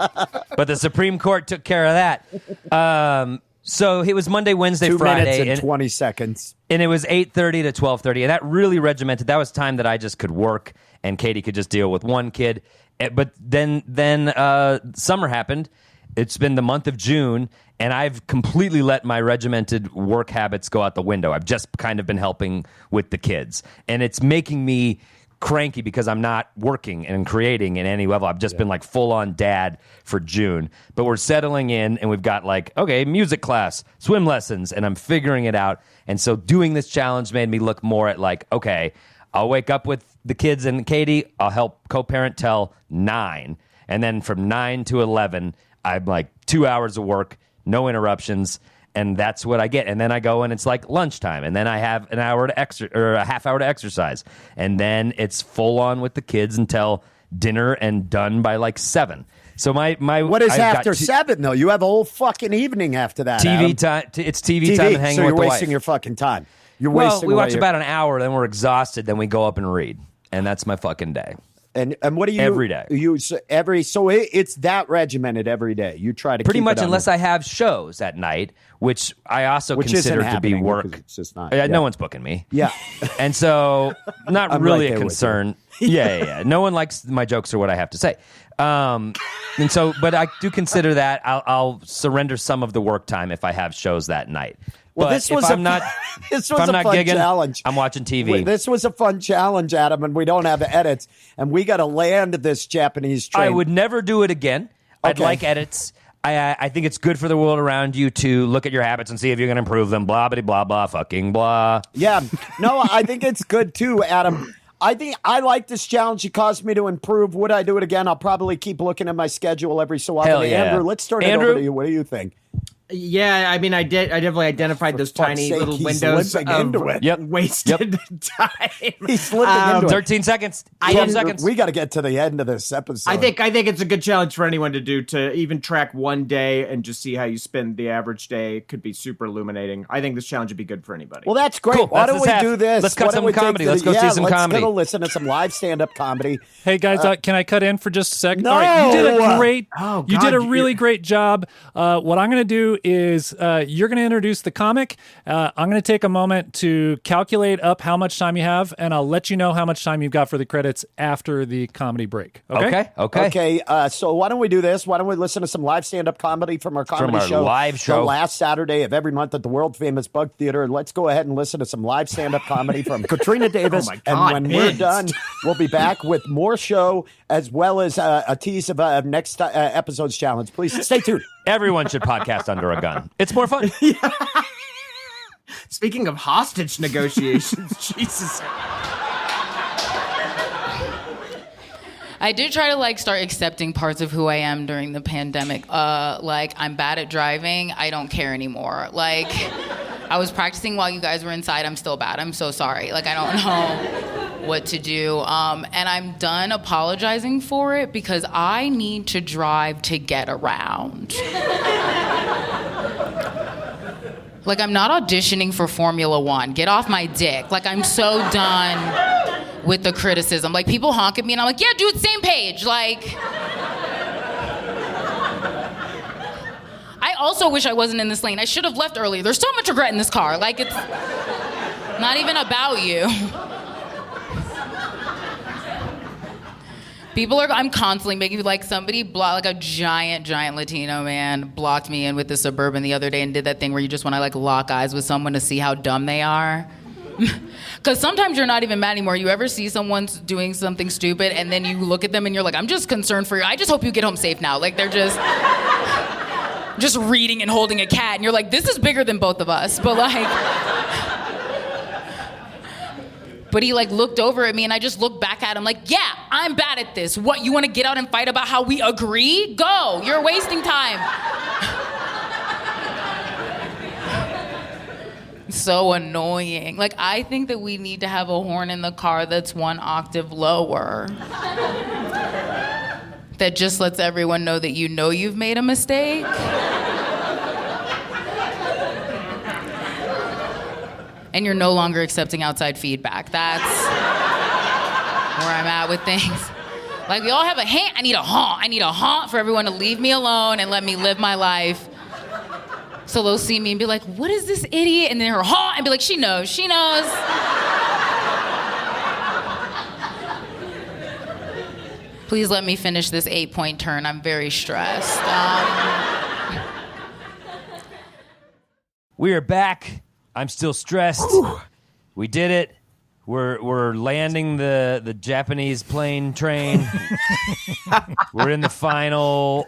But the Supreme Court took care of that. So it was Monday, Wednesday, 2 Friday, minutes and and 20 seconds. And it was 8:30 to 12:30, and that really regimented. That was time that I just could work, and Katie could just deal with one kid. But then summer happened. It's been the month of June, and I've completely let my regimented work habits go out the window. I've just kind of been helping with the kids, and it's making me cranky because I'm not working and creating in any level. I've just been like full on dad for June, but we're settling in and we've got like, okay, music class, swim lessons, and I'm figuring it out. And so doing this challenge made me look more at like, okay, I'll wake up with the kids and Katie, I'll help co-parent till 9. And then from 9 to 11, I'm like 2 hours of work, no interruptions. And that's what I get. And then I go and it's like lunchtime. And then I have an hour to or a half hour to exercise. And then it's full on with the kids until dinner and done by like 7. So my what is I've after 7 though? You have a whole fucking evening after that. TV time. It's TV time and hanging so with you're the wasting wife. your fucking time. You're Well, wasting. we watch away about an hour, then we're exhausted, then we go up and read. And that's my fucking day. And what do you every day? It's that regimented every day. You try to pretty keep much it unless I have shows at night, which I also consider to be work. It's just not. No one's booking me. Yeah, and so not I'm really right a there with concern. Yeah. No one likes my jokes or what I have to say. And so, but I do consider that I'll surrender some of the work time if I have shows that night. Well, but this was if I'm not fun challenge. I'm watching TV. This was a fun challenge, Adam, and we don't have edits, and we got to land this Japanese train. I would never do it again. I'd Okay. like edits. I think it's good for the world around you to look at your habits and see if you're going to improve them. Blah, blah, blah, blah, fucking blah. Yeah. No, I think it's good too, Adam. I think I like this challenge. It caused me to improve. Would I do it again? I'll probably keep looking at my schedule every so often. Hell yeah. Andrew, let's turn it Andrew? over to you. What do you think? Yeah, I mean, I definitely identified those fuck's tiny sake, little he's windows limping of into it. Yep. wasted time. He's slipping into it. 13 seconds. I 12 didn't- seconds. We got to get to the end of this episode. I think it's a good challenge for anyone to do, to even track one day and just see how you spend the average day. It could be super illuminating. I think this challenge would be good for anybody. Well, that's great. Cool. Why That's don't this we half. do this? Let's cut Why don't some we take comedy. the- Let's go see some comedy. Let's go listen to some live stand-up comedy. Hey guys, can I cut in for just a second? No! All right, you did a great. Oh, you God, did a you- really great job. What I'm going to do is you're going to introduce the comic. I'm going to take a moment to calculate up how much time you have, and I'll let you know how much time you've got for the credits after the comedy break. Okay. Okay. So why don't we do this? Why don't we listen to some live stand-up comedy from our comedy our show? live show. The last Saturday of every month at the world-famous Bug Theater. Let's go ahead and listen to some live stand-up comedy from Katrina Davis. Oh my God, and when we're Vince. done, we'll be back with more show as well as a tease of next episode's challenge. Please stay tuned. Everyone should podcast under a gun. It's more fun. Speaking of hostage negotiations, Jesus. I did try to start accepting parts of who I am during the pandemic. I'm bad at driving. I don't care anymore. I was practicing while you guys were inside. I'm still bad. I'm so sorry. I don't know what to do. And I'm done apologizing for it because I need to drive to get around. I'm not auditioning for Formula One. Get off my dick. I'm so done with the criticism. People honk at me and I'm like, yeah, dude, same page. I also wish I wasn't in this lane. I should have left earlier. There's so much regret in this car. It's not even about you. I'm constantly making somebody a giant Latino man blocked me in with the Suburban the other day and did that thing where you just want to lock eyes with someone to see how dumb they are. Because sometimes you're not even mad anymore. You ever see someone doing something stupid and then you look at them and you're like, I'm just concerned for you. I just hope you get home safe now. They're just reading and holding a cat and you're like, this is bigger than both of us. But he looked over at me and I just looked back at him yeah, I'm bad at this. What, you want to get out and fight about how we agree? Go, you're wasting time. So annoying. I think that we need to have a horn in the car that's 1 octave lower. That just lets everyone know that you've made a mistake. And you're no longer accepting outside feedback. That's where I'm at with things. We all have a hint. I need a honk. I need a honk for everyone to leave me alone and let me live my life. So they'll see me and be like, what is this idiot? And then her honk and be like, she knows. Please let me finish this 8-point turn. I'm very stressed. We are back. I'm still stressed. We did it. We're landing the Japanese plane train. We're in the final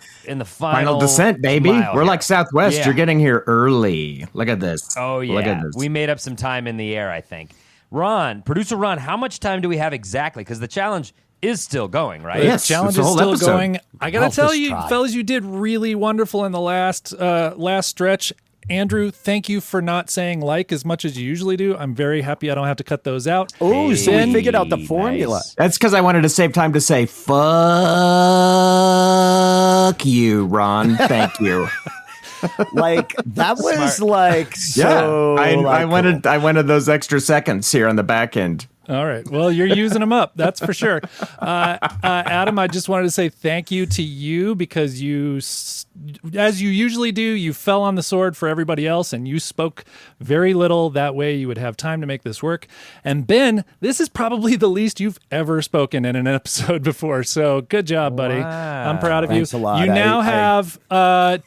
descent, baby. mile We're here. like Southwest. Yeah. You're getting here early. Look at this. Oh yeah, Look at this. we made up some time in the air, I think. Producer Ron, how much time do we have exactly? Because the challenge is still going, right? Yes, Challenge it's a is whole still episode. going. I gotta Help tell us you, try. fellas, you did really wonderful in the last stretch. Andrew, thank you for not saying like as much as you usually do. I'm very happy I don't have to cut those out. Oh, so we Ben- figured out the formula. Nice. That's because I wanted to save time to say fuck you, Ron. Thank you. Like that was like Yeah, so. I like, wanted those extra seconds here on the back end. All right. Well, you're using them up. That's for sure. Adam, I just wanted to say thank you to you because as you usually do, you fell on the sword for everybody else and you spoke very little. That way you would have time to make this work. And Ben, this is probably the least you've ever spoken in an episode before. So good job, buddy. Wow. I'm proud of Thanks you. a lot. You now I- have,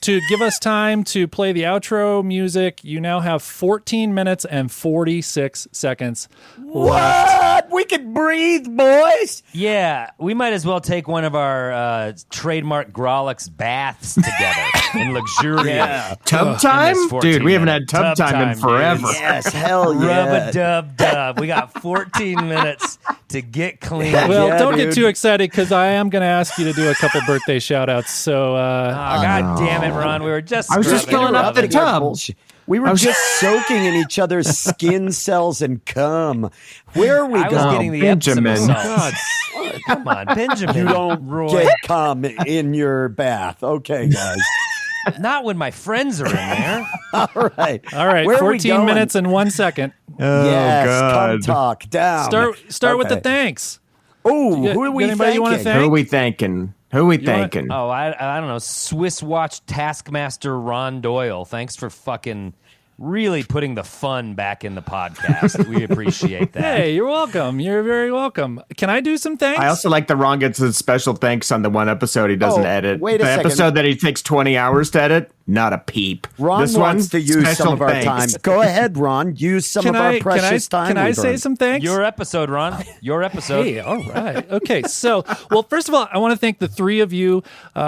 to give us time to play the outro music, you now have 14 minutes and 46 seconds left. What? We can breathe, boys. Yeah, we might as well take one of our trademark Grolix baths together and luxuriate. Tub time? this 14 Dude, we haven't minute had tub time in dude. forever. Yes, hell yeah. Rub-a-dub-dub. We got 14 minutes to get clean. Well, Yeah, don't get dude. too excited because I am going to ask you to do a couple birthday shout outs. So, God damn it, Ron. We were just I was just scrubbing filling up the Interrupting our tub. bullshit. We were just soaking in each other's skin cells and cum. Where are we I was going? getting the Benjamin. Epsom salts. Come on, Benjamin. You don't Roy. get cum in your bath. Okay, guys. Not when my friends are in there. All right. all right, Where are we 14 going? minutes and 1 second. Yes, cum God. talk down. Start with the Okay. thanks. Oh, You got- who are we anybody you wanna thanking? thank? Who are we thanking? Who we want- thanking? Oh, I don't know. Swiss Watch Taskmaster Ron Doyle. Thanks for fucking really putting the fun back in the podcast. We appreciate that. Hey, you're welcome. You're very welcome. Can I do some thanks? I also like that Ron gets a special thanks on the one episode he doesn't Oh, edit. wait a the second. episode that he takes 20 hours to edit, not a peep. Ron this wants one, to use some special of our thanks. time. Go ahead, Ron. Use some of our precious time. Can I we've say earned. some thanks? Your episode, Ron. Your episode. Hey, all right. Okay. So, well, first of all, I want to thank the three of you.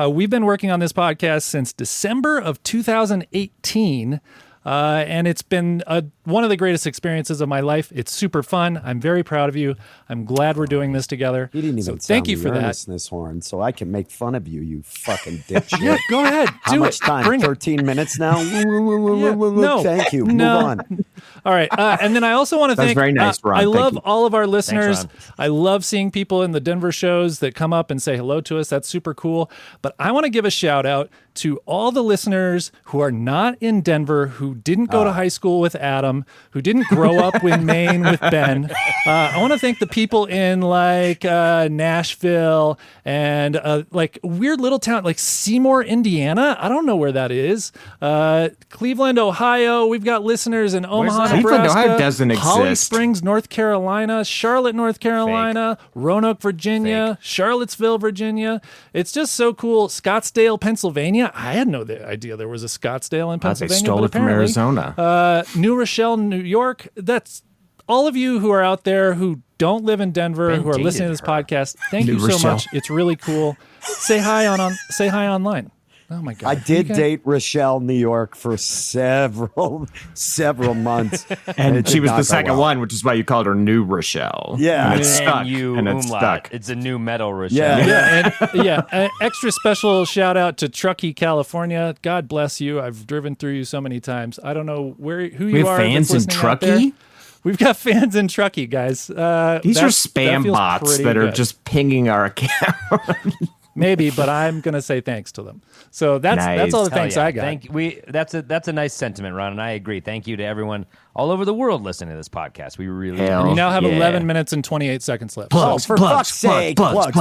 We've been working on this podcast since December of 2018. And it's been one of the greatest experiences of my life. It's super fun. I'm very proud of you. I'm glad we're doing this together. He didn't even so thank sound you the for that. earnestness horn, so I can make fun of you, you fucking dipshit. Yeah, go ahead. How Do much it. time? Bring it. 13 minutes now? No. Thank you. No. Move on. All right. And then I also want to That's thank very nice, Ron. I Thank love you. all of our listeners. Thanks, Ron. I love seeing people in the Denver shows that come up and say hello to us. That's super cool. But I want to give a shout out to all the listeners who are not in Denver, who didn't go to high school with Adam, who didn't grow up in Maine with Ben. I want to thank the people in like Nashville and like weird little town like Seymour, Indiana. I don't know where that is. Cleveland, Ohio. We've got listeners in Omaha, that? Cleveland, Nebraska, Ohio doesn't Holly exist. Springs, North Carolina, Charlotte, North Carolina, Roanoke, Virginia, Charlottesville, Virginia. It's just so cool. Scottsdale, Pennsylvania. I had no idea there was a Scottsdale in They Pennsylvania. stole but it from apparently, Arizona. New Rochelle, New York. That's all of you who are out there who don't live in Denver, Ben who are listening to dated this her. podcast. Thank New you so Rochelle. much. It's really cool. Say hi say hi online. Oh my god! I did You guys- date Rochelle, New York for several months. And it she did was not the go second well. one, which is why you called her New Rochelle. Yeah. And it stuck. And you and it umlaut. stuck. It's a new metal, Rochelle. Yeah. An extra special shout out to Truckee, California. God bless you. I've driven through you so many times. I don't know who We you have are. fans that's in listening out there. Truckee? We've got fans in Truckee, guys. These are that spam feels bots pretty that are good. just pinging our account. Maybe, but I'm gonna say thanks to them. So that's Nice. all the Hell thanks yeah. I got. That's a nice sentiment, Ron, and I agree. Thank you to everyone all over the world listening to this podcast. We really Hell And you now have yeah. 11 minutes and 28 seconds left. Oh, for fuck's sake. Plugs.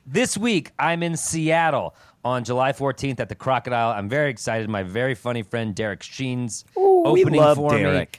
This week I'm in Seattle on July 14th at the Crocodile. I'm very excited. My very funny friend Derek Sheen's we opening love for Derek. me.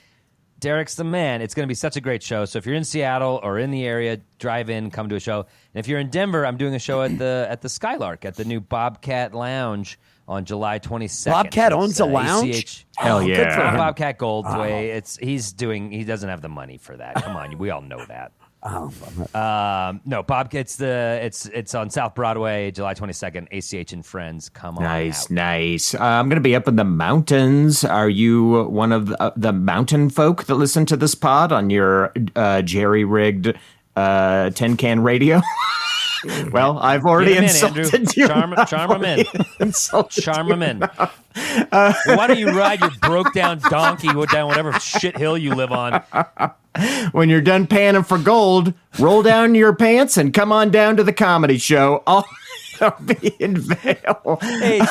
Derek's the man. It's going to be such a great show. So if you're in Seattle or in the area, drive in, come to a show. And if you're in Denver, I'm doing a show at the Skylark at the new Bobcat Lounge on July 22nd. Bobcat owns a lounge? ACH. Hell yeah. Good for Not him. Bobcat Goldthwait. He doesn't have the money for that. Come on, we all know that. No, Bobcat's it's on South Broadway, July 22nd. ACH and Friends, come on. Nice. I'm going to be up in the mountains. Are you one of the mountain folk that listen to this pod on your jerry-rigged tin can radio? Well, I've already insulted you. Charm them in. Charm them in. Why don't you ride your broke down donkey down whatever shit hill you live on? When you're done panning for gold, roll down your pants and come on down to the comedy show. I'll be in Vail. Hey,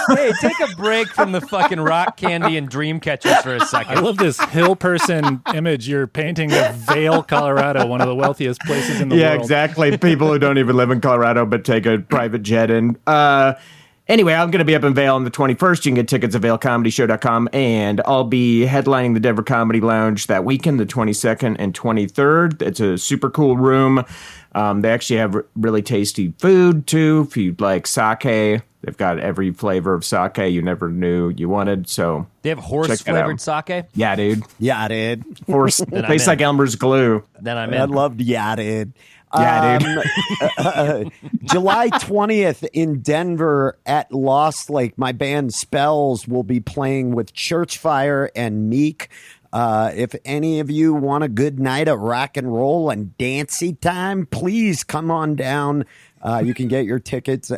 take a break from the fucking rock candy and dream catchers for a second. I love this hill person image you're painting of Vail, Colorado, one of the wealthiest places in the world. Yeah, exactly. People who don't even live in Colorado but take a private jet in. Anyway, I'm going to be up in Vail on the 21st. You can get tickets at vailcomedyshow.com, and I'll be headlining the Denver Comedy Lounge that weekend, the 22nd and 23rd. It's a super cool room. They actually have really tasty food, too. If you'd like sake, they've got every flavor of sake you never knew you wanted. So They have horse-flavored sake? Yeah, dude. Yeah, dude. Horse. Tastes like Elmer's glue. Then I'm I in. loved Yeah, dude. Yeah, dude. July 20th in Denver at Lost Lake, my band Spells will be playing with Churchfire and Meek. If any of you want a good night of rock and roll and dancey time, please come on down. You can get your tickets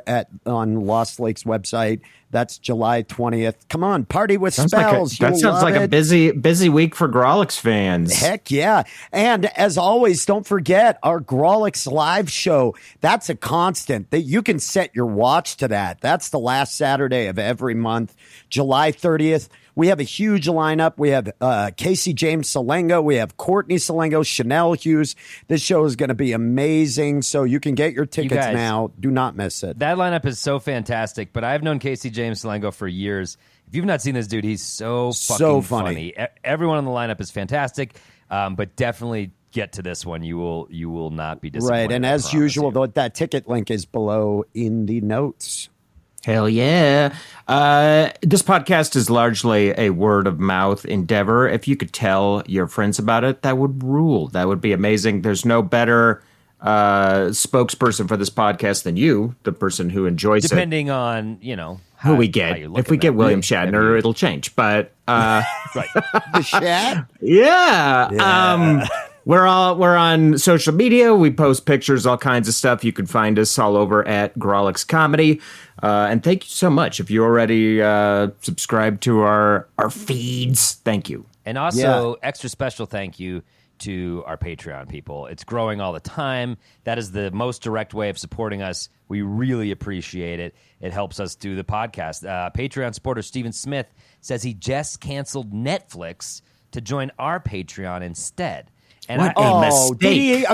on Lost Lake's website. That's July 20th. Come on, party with Spells. That sounds like a busy week for Grawlix fans. Heck yeah. And as always, don't forget our Grawlix live show. That's a constant that you can set your watch to that. That's the last Saturday of every month, July 30th. We have a huge lineup. We have Casey James Salengo. We have Courtney Salengo, Chanel Hughes. This show is going to be amazing. So you can get your tickets now. Do not miss it. That lineup is so fantastic, but I've known Casey James Salengo for years. If you've not seen this dude, he's so fucking funny. Everyone on the lineup is fantastic, but definitely get to this one. You will not be disappointed. Right, and as usual, that ticket link is below in the notes. Hell yeah. This podcast is largely a word of mouth endeavor. If you could tell your friends about it, that would rule. That would be amazing. There's no better spokesperson for this podcast than you, the person who enjoys Depending on, who we get. If we get William Shatner, it'll change. But right. The Shat? Yeah. We're on social media. We post pictures, all kinds of stuff. You can find us all over at Grawlix Comedy. And thank you so much. If you already subscribe to our feeds, thank you. And also, extra special thank you to our Patreon people. It's growing all the time. That is the most direct way of supporting us. We really appreciate it. It helps us do the podcast. Patreon supporter Stephen Smith says he just canceled Netflix to join our Patreon instead. And a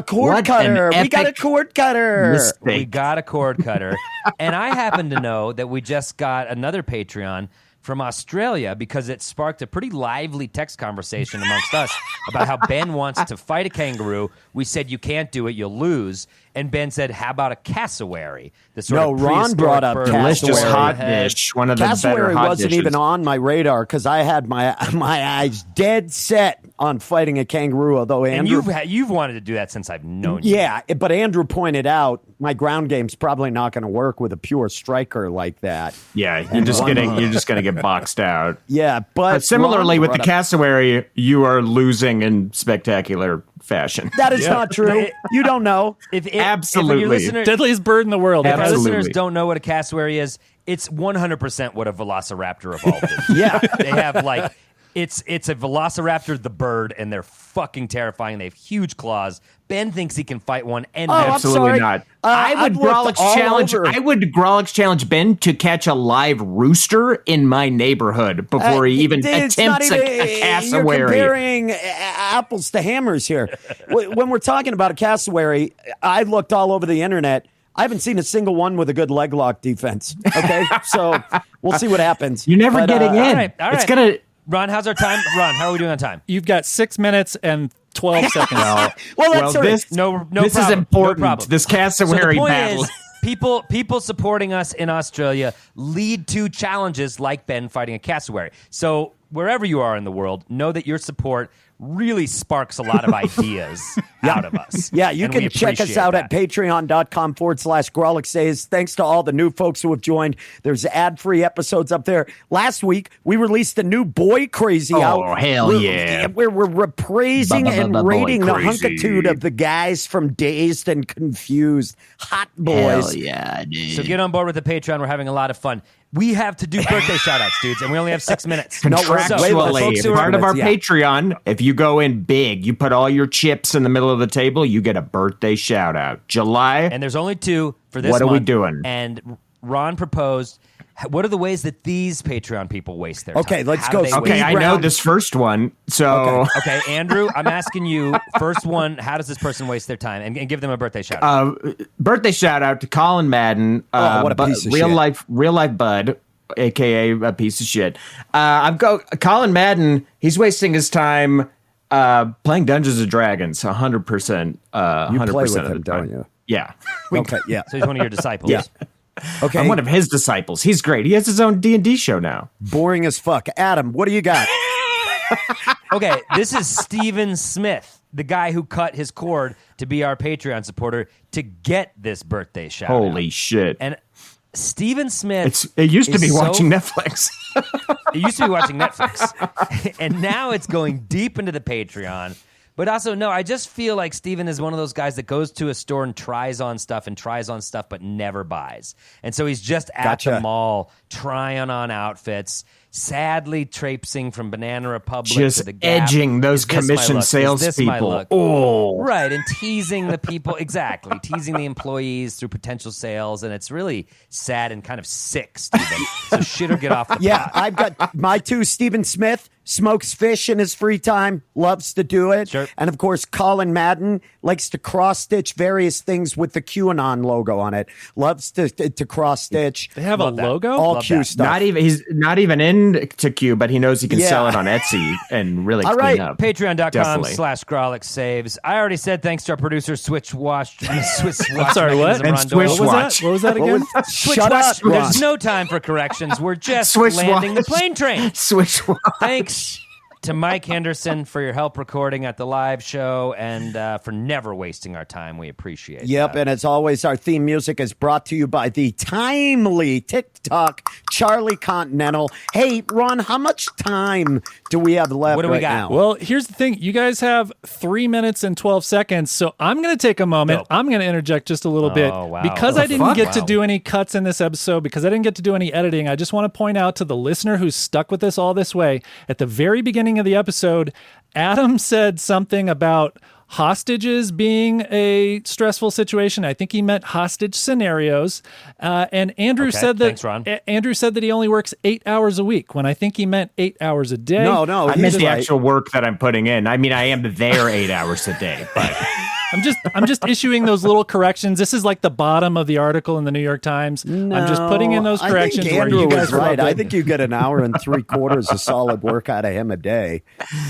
cord cutter. We got a cord cutter. We got a cord cutter. And I happen to know that we just got another Patreon from Australia because it sparked a pretty lively text conversation amongst us about how Ben wants to fight a kangaroo. We said, you can't do it, you'll lose. And Ben said, how about a cassowary? Ron brought up delicious hot dish. One of the better hot wasn't dishes. even on my radar because I had my eyes dead set on fighting a kangaroo. Although Andrew, and you've wanted to do that since I've known you. Yeah, but Andrew pointed out my ground game's probably not going to work with a pure striker like that. Yeah, you're just gonna get boxed out. Yeah, but similarly with the cassowary, you are losing in spectacular fashion. That is not true. You don't know. Absolutely. Deadliest bird in the world. If our listeners don't know what a cassowary is, it's 100% what a velociraptor evolved into. Yeah. They have it's a velociraptor, the bird, and they're fucking terrifying. They have huge claws. Ben thinks he can fight one. And absolutely not. I would Grawlix challenge Ben to catch a live rooster in my neighborhood before he even attempts a cassowary. You're comparing apples to hammers here. When we're talking about a cassowary, I looked all over the internet. I haven't seen a single one with a good leg lock defense. Okay, so we'll see what happens. You're never getting in. All right. It's gonna. Ron, how's our time? Ron, how are we doing on time? You've got 6 minutes and 12 seconds. Well, this no this problem. is important. No problem. This cassowary battle. people supporting us in Australia lead to challenges like Ben fighting a cassowary. So wherever you are in the world, know that your support really sparks a lot of ideas out of us. Yeah, you And can we check us appreciate out that. at patreon.com/Grawlix Says. Thanks to all the new folks who have joined. There's ad-free episodes up there. Last week, we released a new Boy Crazy out. Oh, hell We're- yeah. We're reprising and Boy rating the Crazy. hunkitude of the guys from Dazed and Confused. Hot boys. Hell yeah, dude. So get on board with the Patreon. We're having a lot of fun. We have to do birthday shout-outs, dudes, and we only have 6 minutes. No, we're way less. Contractually, folks who are- part of our yeah. Patreon, if you go in big, you put all your chips in the middle of the table, you get a birthday shout out. July. And there's only 2 for this What are we month. doing? And Ron proposed, what are the ways that these Patreon people waste their time? Okay, let's How go. do they Okay, waste- I know round. this first one. So Okay, Andrew, I'm asking you, first one, how does this person waste their time? And give them a birthday shout out. birthday shout out to Colin Madden. what a piece of real shit. life bud, aka a piece of shit. Colin Madden. He's wasting his time playing Dungeons and Dragons. 100%. You 100% play with of the him, time. don't you? Yeah. Okay, yeah. So he's one of your disciples. Yeah. Okay, I'm one of his disciples. He's great. He has his own D&D show now. boring as fuck. Adam, what do you got? Okay, this is Steven Smith, the guy who cut his cord to be our Patreon supporter to get this birthday shout out. Holy shit. And Steven Smith It used to is be so- watching Netflix. It used to be watching Netflix. And now it's going deep into the Patreon. But also, no, I just feel like Steven is one of those guys that goes to a store and tries on stuff but never buys. And so he's just at Gotcha. the mall trying on outfits, sadly traipsing from Banana Republic Just to the Gap. edging those Is this my commission look? Is this my salespeople. look? Oh. Right, and teasing the people, exactly, teasing the employees through potential sales, and it's really sad and kind of sick, Steven. So shit or get off the Yeah, pot. I've got my 2. Steven Smith smokes fish in his free time, loves to do it. Sure. And of course, Colin Madden likes to cross-stitch various things with the QAnon logo on it. Loves to cross-stitch. They have a Love that. logo? All Love Q that. stuff. He's not even into Q, but he knows he can Yeah. sell it on Etsy and really All clean right, up. Patreon.com Definitely. /Grawlix Saves. I already said thanks to our producer, Switch Wash. Swiss I'm sorry, what? And Swish What was Watch. that? What was that again? Switch Shut Watch. up, Ron. There's no time for corrections. We're just Swish landing Watch. the plane train. Switch Watch. Thanks to Mike Henderson for your help recording at the live show and for never wasting our time. We appreciate Yep, that. and as always, our theme music is brought to you by the timely TikTok Charlie Continental. Hey, Ron, how much time do we have left What do we right got? now? Well, here's the thing. You guys have 3 minutes and 12 seconds, so I'm going to take a moment. Dope. I'm going to interject just a little bit. wow. Because What I the didn't fuck? get to Wow. do any cuts in this episode, because I didn't get to do any editing, I just want to point out to the listener who's stuck with this all this way, at the very beginning of the episode, Adam said something about hostages being a stressful situation. I think he meant hostage scenarios. And Andrew Okay, said that thanks, Ron. Andrew said that he only works 8 hours a week, when I think he meant 8 hours a day. no, I he's miss the right. actual work that I'm putting in. I mean, I am there 8 hours a day, but I'm just issuing those little corrections. This is like the bottom of the article in the New York Times. I'm just putting in those corrections I think where Andrew you guys was were right. all I good. think you get an hour and 3/4 of solid work out of him a day.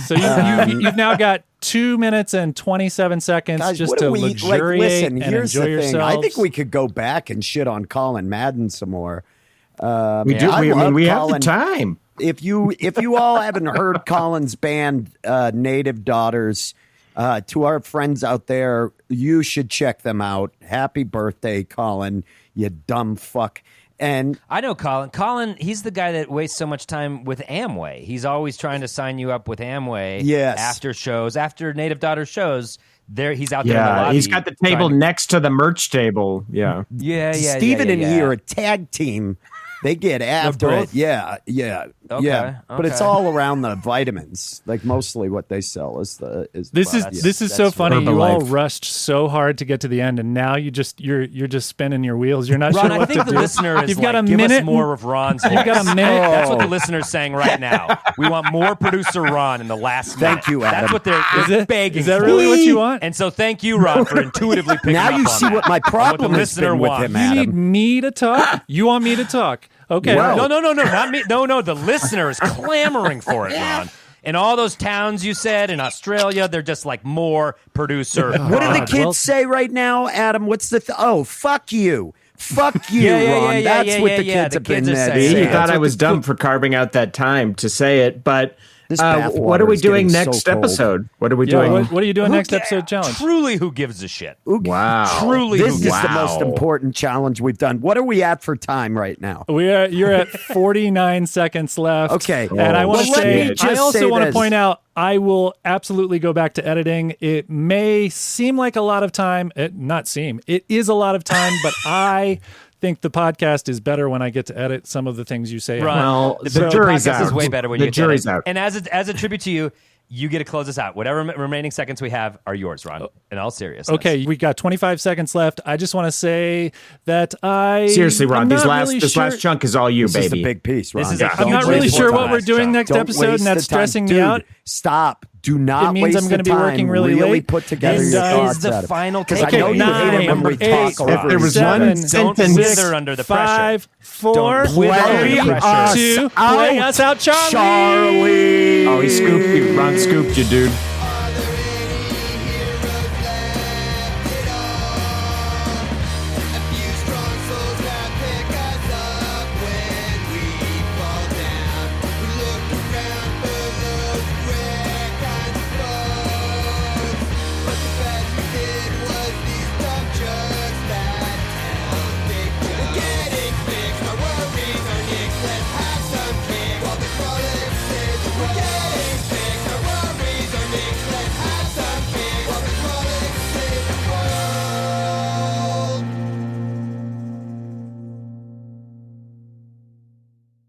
So you've now got 2 minutes and 27 seconds Guys, just what to do we luxuriate listen? and Here's enjoy the thing. yourselves. I think we could go back and shit on Colin Madden some more. we do. I We love have the Colin. time. If you all haven't heard Colin's band, Native Daughters, to our friends out there, you should check them out. Happy birthday, Colin, you dumb fuck. And I know Colin. Colin, he's the guy that wastes so much time with Amway. He's always trying to sign you up with Amway. Yes. After shows, after Native Daughter shows, he's out there in the Yeah, lobby. he's got the table trying to- next to the merch table. Yeah. Yeah. Steven and he are a tag team. They get after it. both? Yeah. Okay, But it's okay. all around the vitamins. Like mostly what they sell is the This is vitamins. this is so that's funny. Herbalife. You all rushed so hard to get to the end, and now you're just spinning your wheels. You're not Ron, sure I what think to the do. listener is You've like, got a give minute. us more of Ron's voice. You've got a minute. That's what the listener's saying right now. We want more producer Ron in the last minute. Thank you, Adam. That's what they're Is it- begging is that for. really what you want? And so thank you, Ron, for intuitively picking Now up you on see that. what my On problem the has listener been with wants. him, You need Adam. me to talk. You want me to talk? Okay. Well- No, not me. No, the listener is clamoring for it, Ron. In all those towns you said in Australia, they're just like more producer. What do the God, kids well- say right now, Adam? What's the oh, fuck you. Fuck you, Yeah, Ron. That's what the kids have been are saying. You Yeah, thought I was dumb for carving out that time to say it, but This what are bathwater we is doing getting next so cold. episode? What are we Yeah, doing? what are you doing next episode challenge? Truly, who gives a shit? Wow. Truly, This who is gives the most important challenge we've done. What are we at for time right now? You're at 49 seconds left. Okay. And I want to Well, let me say, just I also say want to this. point out, I will absolutely go back to editing. It may seem like a lot of time. It is a lot of time, but I think the podcast is better when I get to edit some of the things you say. Ron, Well, the jury's podcast out. is way better when The you get to jury's edit. out. And as a tribute to you, you get to close us out. Whatever remaining seconds we have are yours, Ron. In all seriousness. Okay, we got 25 seconds left. I just want to say that Seriously, Ron, I'm this not last really this sure- last chunk is all you, This baby. is the big piece, Ron. This is a I'm not Don't really waste sure the what time. we're doing next Don't episode, waste and that's the time. stressing Dude, me out. Stop. Do not It means waste I'm gonna the be time. working really late. put together And, your uh, thoughts. is the Adam. final 'Cause I take. know Okay, you hate it when we 9, talk over If there was you. one 7, sentence- Don't six, wither under the pressure. 5, 4, Don't wither under the 3, pressure. 2, play us out, Charlie. Charlie. Oh, he scooped you. Ron scooped you, dude.